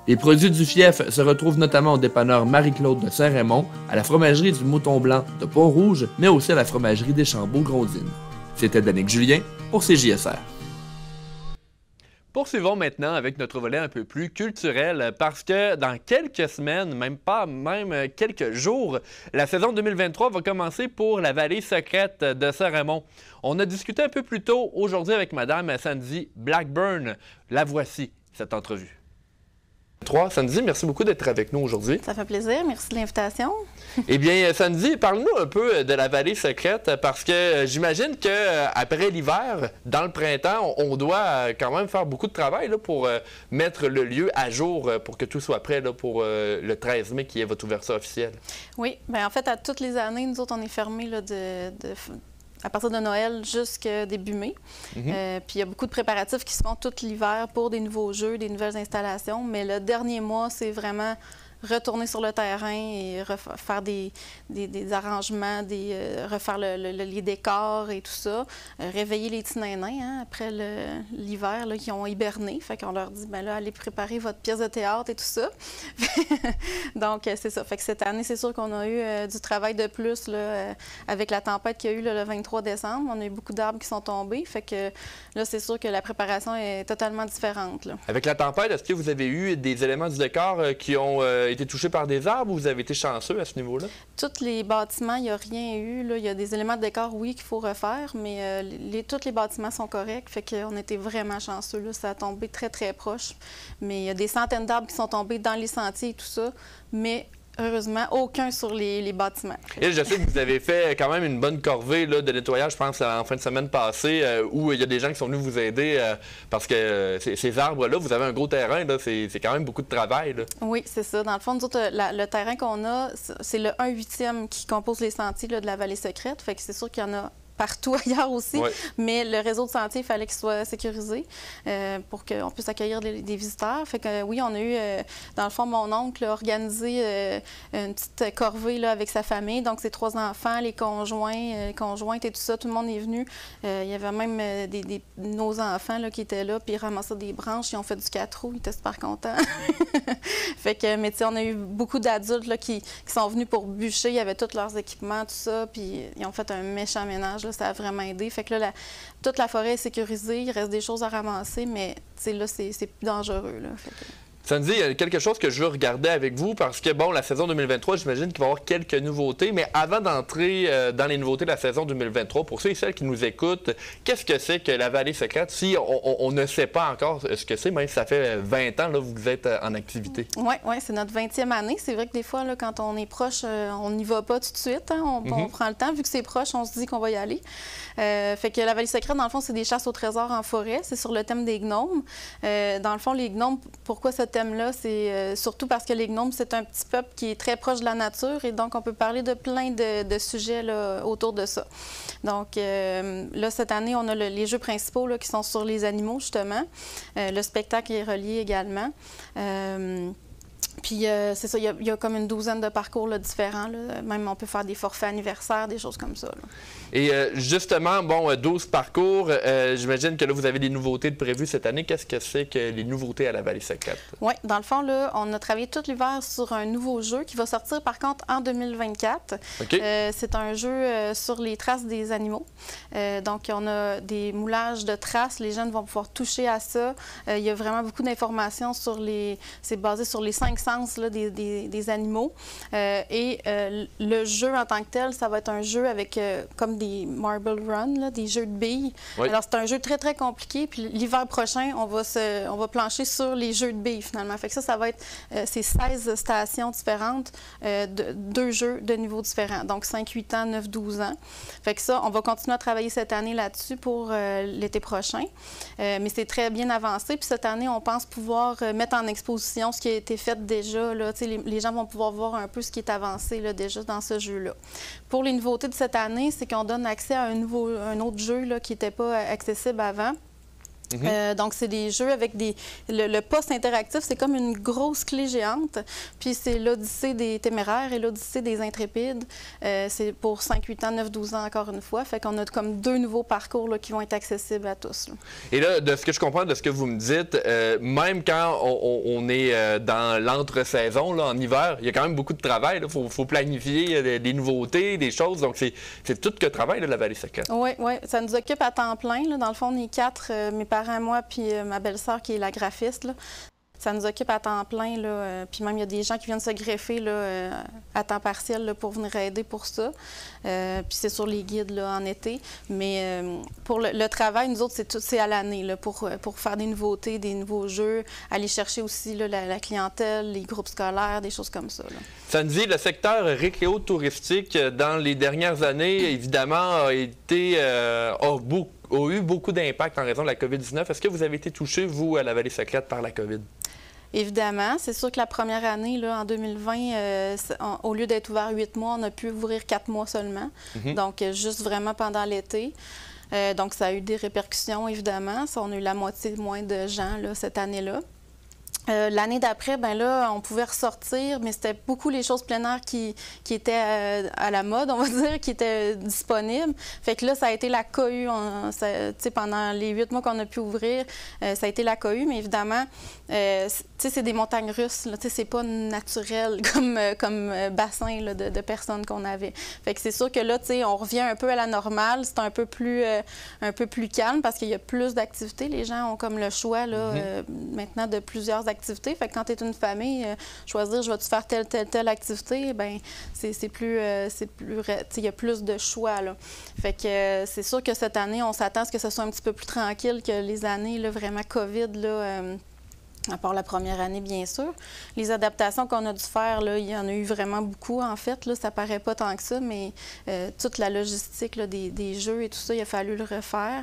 Les produits du fief se retrouvent notamment au dépanneur Marie-Claude de Saint-Raymond, à la fromagerie du Mouton Blanc de Pont-Rouge, mais aussi à la fromagerie des Chambeaux-Grondines. C'était Danick Julien pour CJSR. Poursuivons maintenant avec notre volet un peu plus culturel parce que dans quelques semaines, même quelques jours, la saison 2023 va commencer pour la vallée secrète de Saint-Raymond. On a discuté un peu plus tôt aujourd'hui avec Madame Sandy Blackburn. La voici, cette entrevue. Sandy, merci beaucoup d'être avec nous aujourd'hui. Ça fait plaisir, merci de l'invitation. Eh bien, Sandy, parle-nous un peu de la vallée secrète parce que j'imagine qu'après l'hiver, dans le printemps, on doit quand même faire beaucoup de travail là, pour mettre le lieu à jour pour que tout soit prêt là, pour le 13 mai qui est votre ouverture officielle. Oui, bien en fait, à toutes les années, nous autres, on est fermés là, à partir de Noël jusqu'à début mai. Puis il y a beaucoup de préparatifs qui se font tout l'hiver pour des nouveaux jeux, des nouvelles installations. Mais le dernier mois, c'est vraiment retourner sur le terrain et faire des arrangements, refaire les décors et tout ça. Réveiller les petits nains hein, après l'hiver qui ont hiberné. Fait qu'on leur dit, là, allez préparer votre pièce de théâtre et tout ça. Donc, c'est ça. Fait que cette année, c'est sûr qu'on a eu du travail de plus là, avec la tempête qu'il y a eu là, le 23 décembre. On a eu beaucoup d'arbres qui sont tombés. Fait que là, c'est sûr que la préparation est totalement différente. Là. Avec la tempête, est-ce que vous avez eu des éléments du décor qui ont été touchés par des arbres ou vous avez été chanceux à ce niveau-là? Tous les bâtiments, il n'y a rien eu. Là. Il y a des éléments de décor, oui, qu'il faut refaire, mais tous les bâtiments sont corrects. Fait qu'on était vraiment chanceux. Là. Ça a tombé très, très proche. Mais il y a des centaines d'arbres qui sont tombés dans les sentiers et tout ça. Mais heureusement, aucun sur les bâtiments. Et je sais que vous avez fait quand même une bonne corvée là, de nettoyage, je pense, en fin de semaine passée, où il y a des gens qui sont venus vous aider parce que ces arbres-là, vous avez un gros terrain, c'est quand même beaucoup de travail. Là. Oui, c'est ça. Dans le fond, nous autres, le terrain qu'on a, c'est le 1/8 qui compose les sentiers là, de la vallée secrète. Fait que c'est sûr qu'il y en a partout ailleurs aussi, mais le réseau de sentiers, il fallait qu'il soit sécurisé pour qu'on puisse accueillir des visiteurs. Fait que oui, on a eu, dans le fond, mon oncle a organisé une petite corvée là, avec sa famille, donc ses 3 enfants, les conjointes et tout ça, tout le monde est venu. Il y avait même nos enfants là, qui étaient là, puis ils ramassaient des branches, ils ont fait du 4 roues, ils étaient super contents. Fait que, mais tu sais, on a eu beaucoup d'adultes là, qui sont venus pour bûcher, il y avait tous leurs équipements, tout ça, puis ils ont fait un méchant ménage. Là, ça a vraiment aidé. Fait que là, toute la forêt est sécurisée. Il reste des choses à ramasser, mais là, c'est plus dangereux. Là. Fait que... Sandy, il y a quelque chose que je veux regarder avec vous parce que, bon, la saison 2023, j'imagine qu'il va y avoir quelques nouveautés, mais avant d'entrer dans les nouveautés de la saison 2023, pour ceux et celles qui nous écoutent, qu'est-ce que c'est que la vallée secrète si on ne sait pas encore ce que c'est, même si ça fait 20 ans que vous êtes en activité? Oui, c'est notre 20e année. C'est vrai que des fois, là, quand on est proche, on n'y va pas tout de suite. Hein? On prend le temps. Vu que c'est proche, on se dit qu'on va y aller. Fait que la vallée secrète, dans le fond, c'est des chasses au trésor en forêt. C'est sur le thème des gnomes. Dans le fond, les gnomes, pourquoi ce thème? thème-là, c'est surtout parce que les gnomes, c'est un petit peuple qui est très proche de la nature et donc on peut parler de plein de sujets là, autour de ça. Donc là, cette année, on a les jeux principaux là, qui sont sur les animaux, justement. Le spectacle est relié également. Puis c'est ça, il y a comme une douzaine de parcours là, différents. Là. Même on peut faire des forfaits anniversaires, des choses comme ça. Là. Et justement, bon, 12 parcours, j'imagine que là, vous avez des nouveautés de prévues cette année. Qu'est-ce que c'est que les nouveautés à la Vallée Secrète? Oui, dans le fond, là, on a travaillé tout l'hiver sur un nouveau jeu qui va sortir, par contre, en 2024. Okay. C'est un jeu sur les traces des animaux. Donc, on a des moulages de traces. Les jeunes vont pouvoir toucher à ça. Il y a vraiment beaucoup d'informations sur les... C'est basé sur les 5 sens là, des animaux. Le jeu en tant que tel, ça va être un jeu avec comme des marble run, là, des jeux de billes. Oui. Alors, c'est un jeu très, très compliqué. Puis l'hiver prochain, on va plancher sur les jeux de billes, finalement. Fait que ça va être ces 16 stations différentes, 2 jeux de niveaux différents. Donc, 5, 8 ans, 9, 12 ans. Fait que ça, on va continuer à travailler cette année là-dessus pour l'été prochain. Mais c'est très bien avancé. Puis cette année, on pense pouvoir mettre en exposition ce qui a été fait déjà. Là, les gens vont pouvoir voir un peu ce qui est avancé là, déjà dans ce jeu-là. Pour les nouveautés de cette année, c'est qu'on donne accès à un autre jeu là, qui n'était pas accessible avant. Donc, c'est des jeux avec le poste interactif, c'est comme une grosse clé géante. Puis, c'est l'Odyssée des téméraires et l'Odyssée des intrépides. C'est pour 5, 8 ans, 9, 12 ans, encore une fois. Fait qu'on a comme 2 nouveaux parcours là, qui vont être accessibles à tous. Là. Et là, de ce que je comprends de ce que vous me dites, même quand on est dans l'entre-saison, là, en hiver, il y a quand même beaucoup de travail. Il faut planifier des nouveautés, des choses. Donc, c'est tout que travail, là, la Vallée Secrète. Oui, ça nous occupe à temps plein. Là. Dans le fond, on est 4, mes parents, moi, puis ma belle-sœur qui est la graphiste. Là. Ça nous occupe à temps plein. Là. Puis même, il y a des gens qui viennent se greffer là, à temps partiel là, pour venir aider pour ça. Puis c'est sur les guides là, en été. Mais pour le travail, nous autres, c'est à l'année là, pour faire des nouveautés, des nouveaux jeux, aller chercher aussi là, la clientèle, les groupes scolaires, des choses comme ça. Là. Sandy, le secteur récréo-touristique, dans les dernières années, évidemment, a eu beaucoup d'impact en raison de la COVID-19. Est-ce que vous avez été touché, vous, à la Vallée Secrète, par la COVID? Évidemment. C'est sûr que la première année, là, en 2020, au lieu d'être ouvert 8 mois, on a pu ouvrir 4 mois seulement. Donc, juste vraiment pendant l'été. Donc, ça a eu des répercussions, évidemment. On a eu la moitié moins de gens là, cette année-là. L'année d'après, ben là, on pouvait ressortir, mais c'était beaucoup les choses plein air qui étaient à la mode, on va dire, qui étaient disponibles. Fait que là, ça a été la cohue. Pendant les 8 mois qu'on a pu ouvrir, ça a été la cohue, mais évidemment, c'est des montagnes russes. C'est pas naturel comme bassin là, de personnes qu'on avait. Fait que c'est sûr que là, on revient un peu à la normale. C'est un peu plus calme parce qu'il y a plus d'activités. Les gens ont comme le choix là, maintenant de plusieurs activités. Fait que quand tu es une famille, choisir je vais-tu faire telle activité, bien, c'est plus il y a plus de choix. Là. Fait que c'est sûr que cette année, on s'attend à ce que ce soit un petit peu plus tranquille que les années là, vraiment COVID. Là, à part la première année, bien sûr. Les adaptations qu'on a dû faire, là, il y en a eu vraiment beaucoup, en fait. Là, ça paraît pas tant que ça, mais toute la logistique là, des jeux et tout ça, il a fallu le refaire.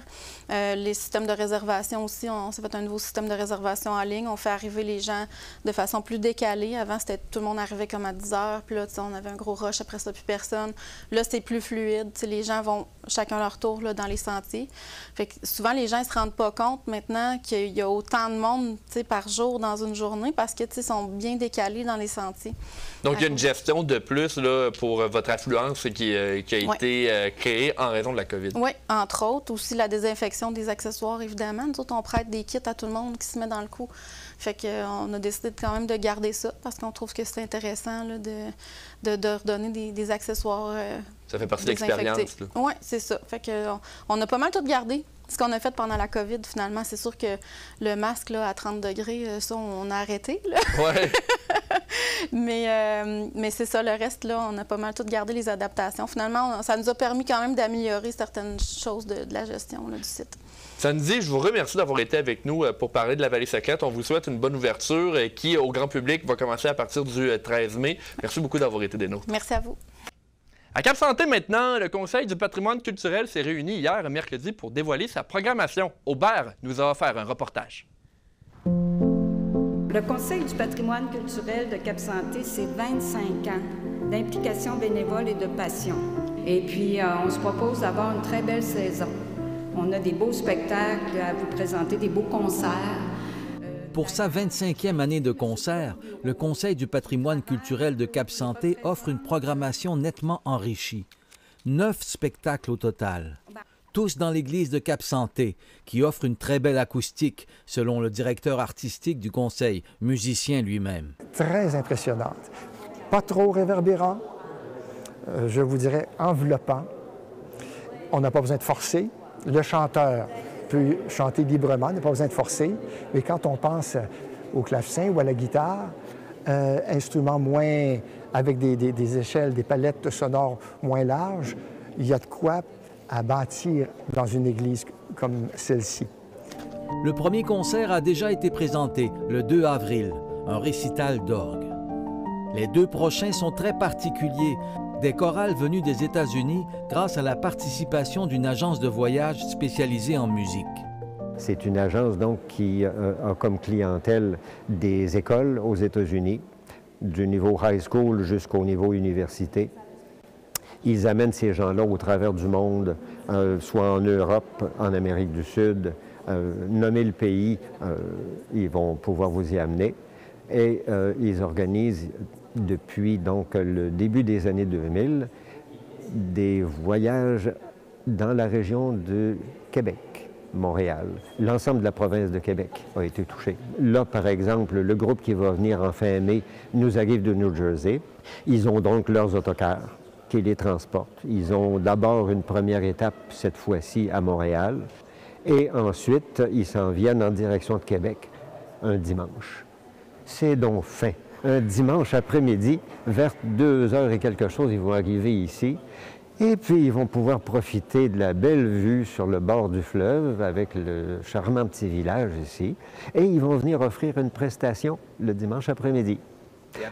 Les systèmes de réservation aussi, on s'est fait un nouveau système de réservation en ligne. On fait arriver les gens de façon plus décalée. Avant, c'était tout le monde arrivait comme à 10 heures, puis là, on avait un gros rush, après ça, plus personne. Là, c'est plus fluide. Les gens vont chacun leur tour là, dans les sentiers. Fait que souvent, les gens ne se rendent pas compte maintenant qu'il y a autant de monde par jour dans une journée parce que sont bien décalés dans les sentiers. Donc, il y a une gestion de plus là, pour votre affluence qui a été créée en raison de la COVID. Oui, entre autres. Aussi la désinfection des accessoires, évidemment. Nous autres, on prête des kits à tout le monde qui se met dans le coup. Fait qu'on a décidé quand même de garder ça parce qu'on trouve que c'est intéressant là, de redonner des accessoires ça fait partie de l'expérience. Oui, c'est ça. Fait qu'on a pas mal tout gardé. Ce qu'on a fait pendant la COVID, finalement, c'est sûr que le masque là, à 30 degrés, ça, on a arrêté. Là. Ouais. mais c'est ça, le reste, là, on a pas mal tout gardé les adaptations. Finalement, ça nous a permis quand même d'améliorer certaines choses de la gestion là, du site. Sandy, je vous remercie d'avoir été avec nous pour parler de la Vallée Secrète. On vous souhaite une bonne ouverture qui, au grand public, va commencer à partir du 13 mai. Merci beaucoup d'avoir été des nôtres. Merci à vous. À Cap-Santé maintenant, le Conseil du patrimoine culturel s'est réuni hier, mercredi, pour dévoiler sa programmation. Aubert nous a offert un reportage. Le Conseil du patrimoine culturel de Cap-Santé, c'est 25 ans d'implication bénévole et de passion. Et puis, on se propose d'avoir une très belle saison. On a des beaux spectacles à vous présenter, des beaux concerts. Pour sa 25e année de concert, le Conseil du patrimoine culturel de Cap-Santé offre une programmation nettement enrichie. 9 spectacles au total. Tous dans l'église de Cap-Santé, qui offre une très belle acoustique, selon le directeur artistique du Conseil, musicien lui-même. Très impressionnante. Pas trop réverbérant, je vous dirais enveloppant. On n'a pas besoin de forcer. Le chanteur peut chanter librement, n'a pas besoin de forcer. Mais quand on pense au clavecin ou à la guitare, instrument moins avec des échelles, des palettes sonores moins larges, il y a de quoi à bâtir dans une église comme celle-ci. Le premier concert a déjà été présenté le 2 avril, un récital d'orgue. Les 2 prochains sont très particuliers, des chorales venues des États-Unis grâce à la participation d'une agence de voyage spécialisée en musique. C'est une agence donc qui a comme clientèle des écoles aux États-Unis, du niveau high school jusqu'au niveau université. Ils amènent ces gens-là au travers du monde, soit en Europe, en Amérique du Sud. Nommer le pays, ils vont pouvoir vous y amener. Et ils organisent depuis donc le début des années 2000 des voyages dans la région de Québec, Montréal. L'ensemble de la province de Québec a été touché. Là, par exemple, le groupe qui va venir en fin mai nous arrive de New Jersey. Ils ont donc leurs autocars qui les transportent. Ils ont d'abord une première étape, cette fois-ci à Montréal, et ensuite, ils s'en viennent en direction de Québec un dimanche. C'est donc fin. Un dimanche après-midi, vers 2h et quelque chose, ils vont arriver ici. Et puis, ils vont pouvoir profiter de la belle vue sur le bord du fleuve avec le charmant petit village ici. Et ils vont venir offrir une prestation le dimanche après-midi.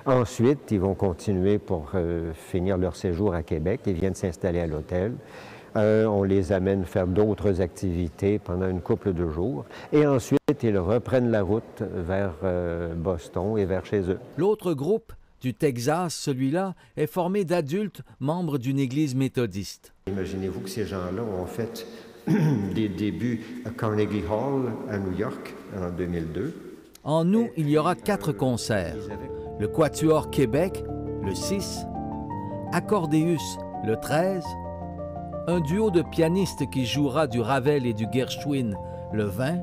Ensuite, ils vont continuer pour finir leur séjour à Québec. Ils viennent s'installer à l'hôtel. On les amène faire d'autres activités pendant une couple de jours. Et ensuite, ils reprennent la route vers Boston et vers chez eux. L'autre groupe du Texas, celui-là, est formé d'adultes membres d'une église méthodiste. Imaginez-vous que ces gens-là ont fait des débuts à Carnegie Hall à New York en 2002. En août, il y aura 4 concerts. Le Quatuor Québec, le 6, Accordéus, le 13, un duo de pianistes qui jouera du Ravel et du Gershwin, le 20,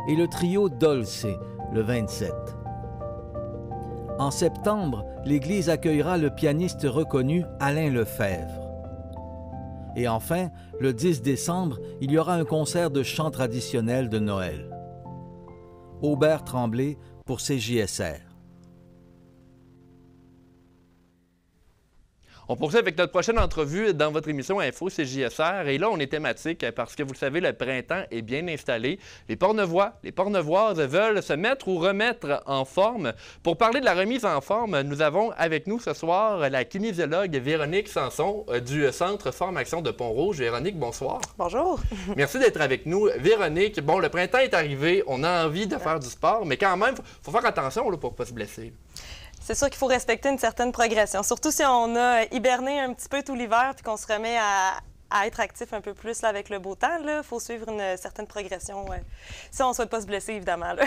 et le trio Dolce, le 27. En septembre, l'Église accueillera le pianiste reconnu Alain Lefebvre. Et enfin, le 10 décembre, il y aura un concert de chant traditionnel de Noël. Aubert Tremblay pour CJSR. On poursuit avec notre prochaine entrevue dans votre émission Info CJSR. Et là, on est thématique parce que, vous le savez, le printemps est bien installé. Les Portneuvois, les Portneuvoises veulent se mettre ou remettre en forme. Pour parler de la remise en forme, nous avons avec nous ce soir la kinésiologue Véronique Sanson du Centre Forme-Action de Pont-Rouge. Véronique, bonsoir. Bonjour. Merci d'être avec nous. Véronique, bon, le printemps est arrivé, on a envie de faire du sport, mais quand même, il faut faire attention là, pour ne pas se blesser. C'est sûr qu'il faut respecter une certaine progression, surtout si on a hiberné un petit peu tout l'hiver puis qu'on se remet à être actif un peu plus là, avec le beau temps. Il faut suivre une certaine progression si on ne souhaite pas se blesser, évidemment. Là.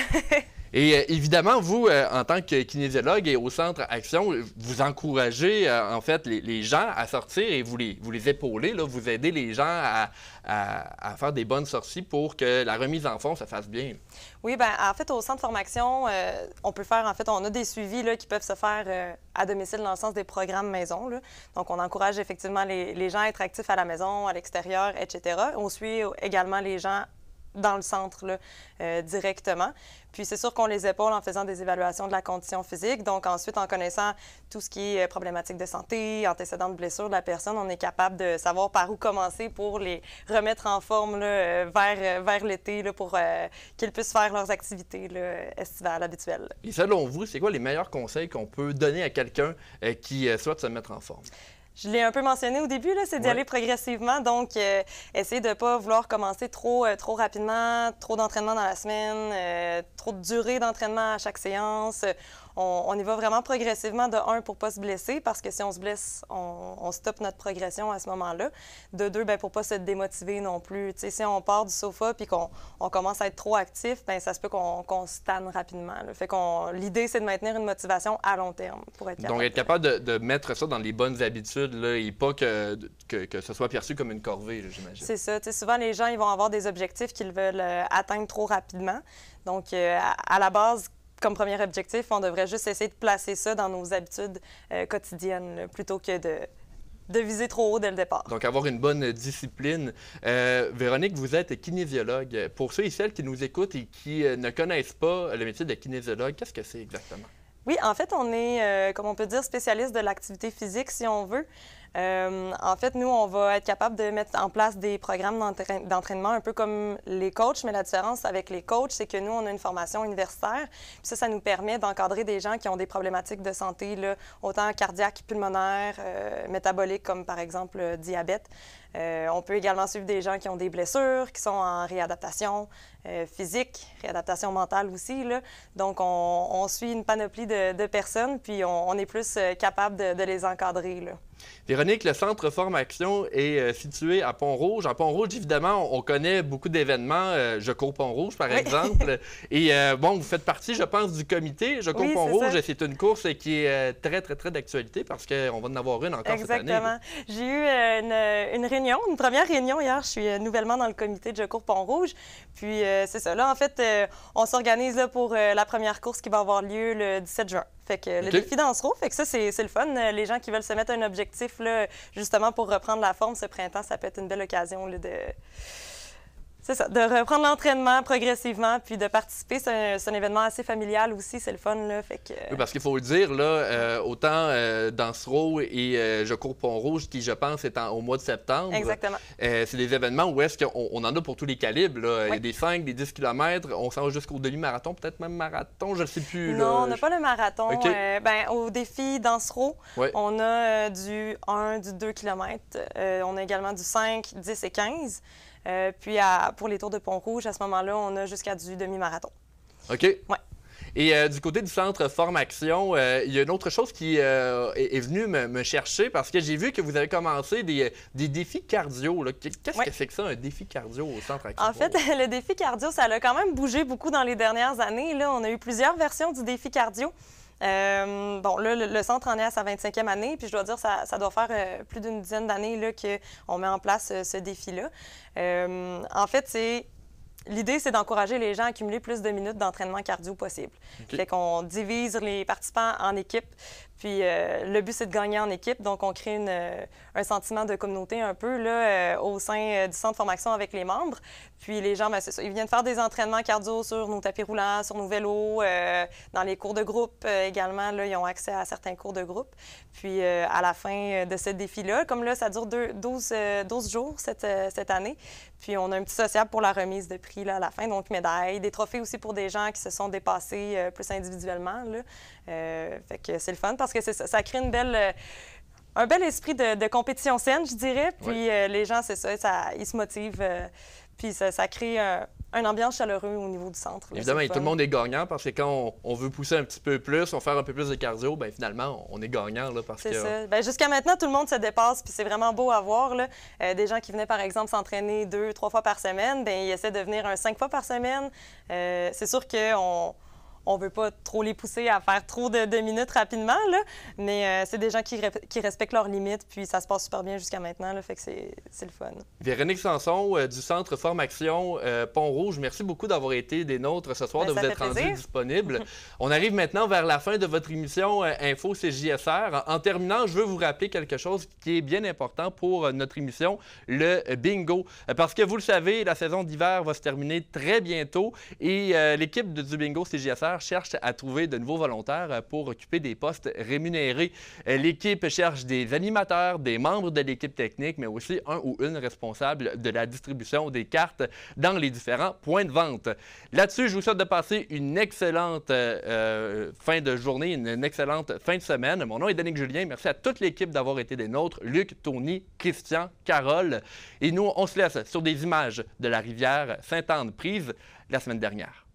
Et évidemment, vous, en tant que kinésiologue et au Centre Action, vous encouragez en fait les gens à sortir et vous les épaulez, là, vous aidez les gens à faire des bonnes sorties pour que la remise en forme, ça fasse bien. Oui, bien, en fait, au Centre Forme-Action, on peut faire, en fait, on a des suivis là, qui peuvent se faire à domicile dans le sens des programmes maison. Là. Donc, on encourage effectivement les gens à être actifs à la maison, à l'extérieur, etc. On suit également les gens dans le centre là, directement. Puis c'est sûr qu'on les épaule en faisant des évaluations de la condition physique. Donc ensuite, en connaissant tout ce qui est problématique de santé, antécédents de blessure de la personne, on est capable de savoir par où commencer pour les remettre en forme là, vers l'été là, pour qu'ils puissent faire leurs activités là, estivales habituelles. Et selon vous, c'est quoi les meilleurs conseils qu'on peut donner à quelqu'un qui souhaite se mettre en forme? Je l'ai un peu mentionné au début, c'est d'y aller progressivement. Donc, essayer de ne pas vouloir commencer trop rapidement, trop d'entraînement dans la semaine, trop de durée d'entraînement à chaque séance. On y va vraiment progressivement, de 1, pour ne pas se blesser, parce que si on se blesse, on stoppe notre progression à ce moment-là. De 2, bien, pour ne pas se démotiver non plus. T'sais, si on part du sofa puis qu'on commence à être trop actif, bien, ça se peut qu'on se tanne rapidement. Là. Fait l'idée, c'est de maintenir une motivation à long terme pour être capable. Donc, être capable de mettre ça dans les bonnes habitudes là, et pas que ce soit perçu comme une corvée, j'imagine. C'est ça. T'sais, souvent, les gens ils vont avoir des objectifs qu'ils veulent atteindre trop rapidement. Donc, à la base, comme premier objectif, on devrait juste essayer de placer ça dans nos habitudes quotidiennes là, plutôt que de viser trop haut dès le départ. Donc, avoir une bonne discipline. Véronique, vous êtes kinésiologue. Pour ceux et celles qui nous écoutent et qui ne connaissent pas le métier de kinésiologue, qu'est-ce que c'est exactement? Oui, en fait, on est, comme on peut dire, spécialiste de l'activité physique, si on veut. En fait, nous, on va être capable de mettre en place des programmes d'entraînement un peu comme les coachs, mais la différence avec les coachs, c'est que nous, on a une formation universitaire. Puis ça nous permet d'encadrer des gens qui ont des problématiques de santé, là, autant cardiaques, pulmonaires, métaboliques, comme par exemple le diabète. On peut également suivre des gens qui ont des blessures, qui sont en réadaptation physique, réadaptation mentale aussi. Là. Donc, on suit une panoplie de personnes, puis on est plus capable de les encadrer. Là. Véronique, le Centre Forme-Action est situé à Pont-Rouge. À Pont-Rouge, évidemment, on connaît beaucoup d'événements. Je cours Pont-Rouge, par exemple. Et bon, vous faites partie, je pense, du comité Je cours Pont-Rouge. C'est une course qui est très, très, très d'actualité parce qu'on va en avoir une encore cette année. Exactement. J'ai eu une réunion, une première réunion hier. Je suis nouvellement dans le comité de Je cours Pont-Rouge. Puis, c'est ça. Là, en fait, on s'organise pour la première course qui va avoir lieu le 17 juin. Fait que le défi Dansereau, fait que ça, c'est le fun. Les gens qui veulent se mettre un objectif, là, justement, pour reprendre la forme ce printemps, ça peut être une belle occasion là, c'est ça, de reprendre l'entraînement progressivement puis de participer. C'est un événement assez familial aussi, c'est le fun. Là, fait que... Oui, parce qu'il faut le dire, là, autant Dansereau et Je cours Pont-Rouge, qui, je pense, est au mois de septembre. Exactement. C'est des événements où est-ce qu'on en a pour tous les calibres. Là. Oui. Il y a des 5, des 10 km, on s'en va jusqu'au demi-marathon, peut-être même marathon, je ne sais plus. Non, là. on n'a pas le marathon. Okay. Au défi Dansereau, on a du 1, du 2 km. On a également du 5, 10 et 15. Puis pour les tours de Pont-Rouge, à ce moment-là, on a jusqu'à du demi-marathon. OK. Ouais. Et du côté du Centre Forme-Action, il y a une autre chose qui est venue me chercher parce que j'ai vu que vous avez commencé des défis cardio. Qu'est-ce que c'est que ça, un défi cardio au Centre Action? En fait, le défi cardio, ça a quand même bougé beaucoup dans les dernières années. Là, on a eu plusieurs versions du défi cardio. Bon, là, le centre en est à sa 25e année, puis je dois dire, ça doit faire plus d'une dizaine d'années qu'on met en place ce défi-là. En fait, l'idée, c'est d'encourager les gens à accumuler plus de minutes d'entraînement cardio possible. Fait qu'on divise les participants en équipes, puis le but, c'est de gagner en équipe. Donc, on crée un sentiment de communauté un peu là, au sein du centre de formation avec les membres. Puis les gens, c'est ça, ils viennent faire des entraînements cardio sur nos tapis roulants, sur nos vélos, dans les cours de groupe également. Là, ils ont accès à certains cours de groupe. Puis à la fin de ce défi-là, comme là, ça dure 12 jours cette année. Puis on a un petit social pour la remise de prix là, à la fin. Donc, médailles, des trophées aussi pour des gens qui se sont dépassés plus individuellement. Là. Fait que c'est le fun parce que ça crée un bel esprit de compétition saine, je dirais. Puis les gens, c'est ça, ils se motivent. Puis ça crée une ambiance chaleureuse au niveau du centre. Là, évidemment, tout le monde est gagnant parce que quand on veut pousser un petit peu plus, on fait un peu plus de cardio, bien finalement, on est gagnant. Là, parce c'est que... ça. Bien, jusqu'à maintenant, tout le monde se dépasse, puis c'est vraiment beau à voir. Là. Des gens qui venaient, par exemple, s'entraîner 2-3 fois par semaine, bien, ils essaient de venir 5 fois par semaine. C'est sûr qu'on ne veut pas trop les pousser à faire trop de minutes rapidement, là, mais c'est des gens qui respectent leurs limites, puis ça se passe super bien jusqu'à maintenant, là, fait que c'est le fun. Véronique Sanson du Centre Forme-Action Pont-Rouge, merci beaucoup d'avoir été des nôtres ce soir, de vous être rendu disponible. On arrive maintenant vers la fin de votre émission Info CJSR. En terminant, je veux vous rappeler quelque chose qui est bien important pour notre émission, le bingo. Parce que vous le savez, la saison d'hiver va se terminer très bientôt et l'équipe du bingo CJSR Rivière cherche à trouver de nouveaux volontaires pour occuper des postes rémunérés. L'équipe cherche des animateurs, des membres de l'équipe technique, mais aussi un ou une responsable de la distribution des cartes dans les différents points de vente. Là-dessus, je vous souhaite de passer une excellente fin de journée, une excellente fin de semaine. Mon nom est Danick Julien. Merci à toute l'équipe d'avoir été des nôtres. Luc, Tony, Christian, Carole. Et nous, on se laisse sur des images de la rivière Sainte-Anne prise la semaine dernière.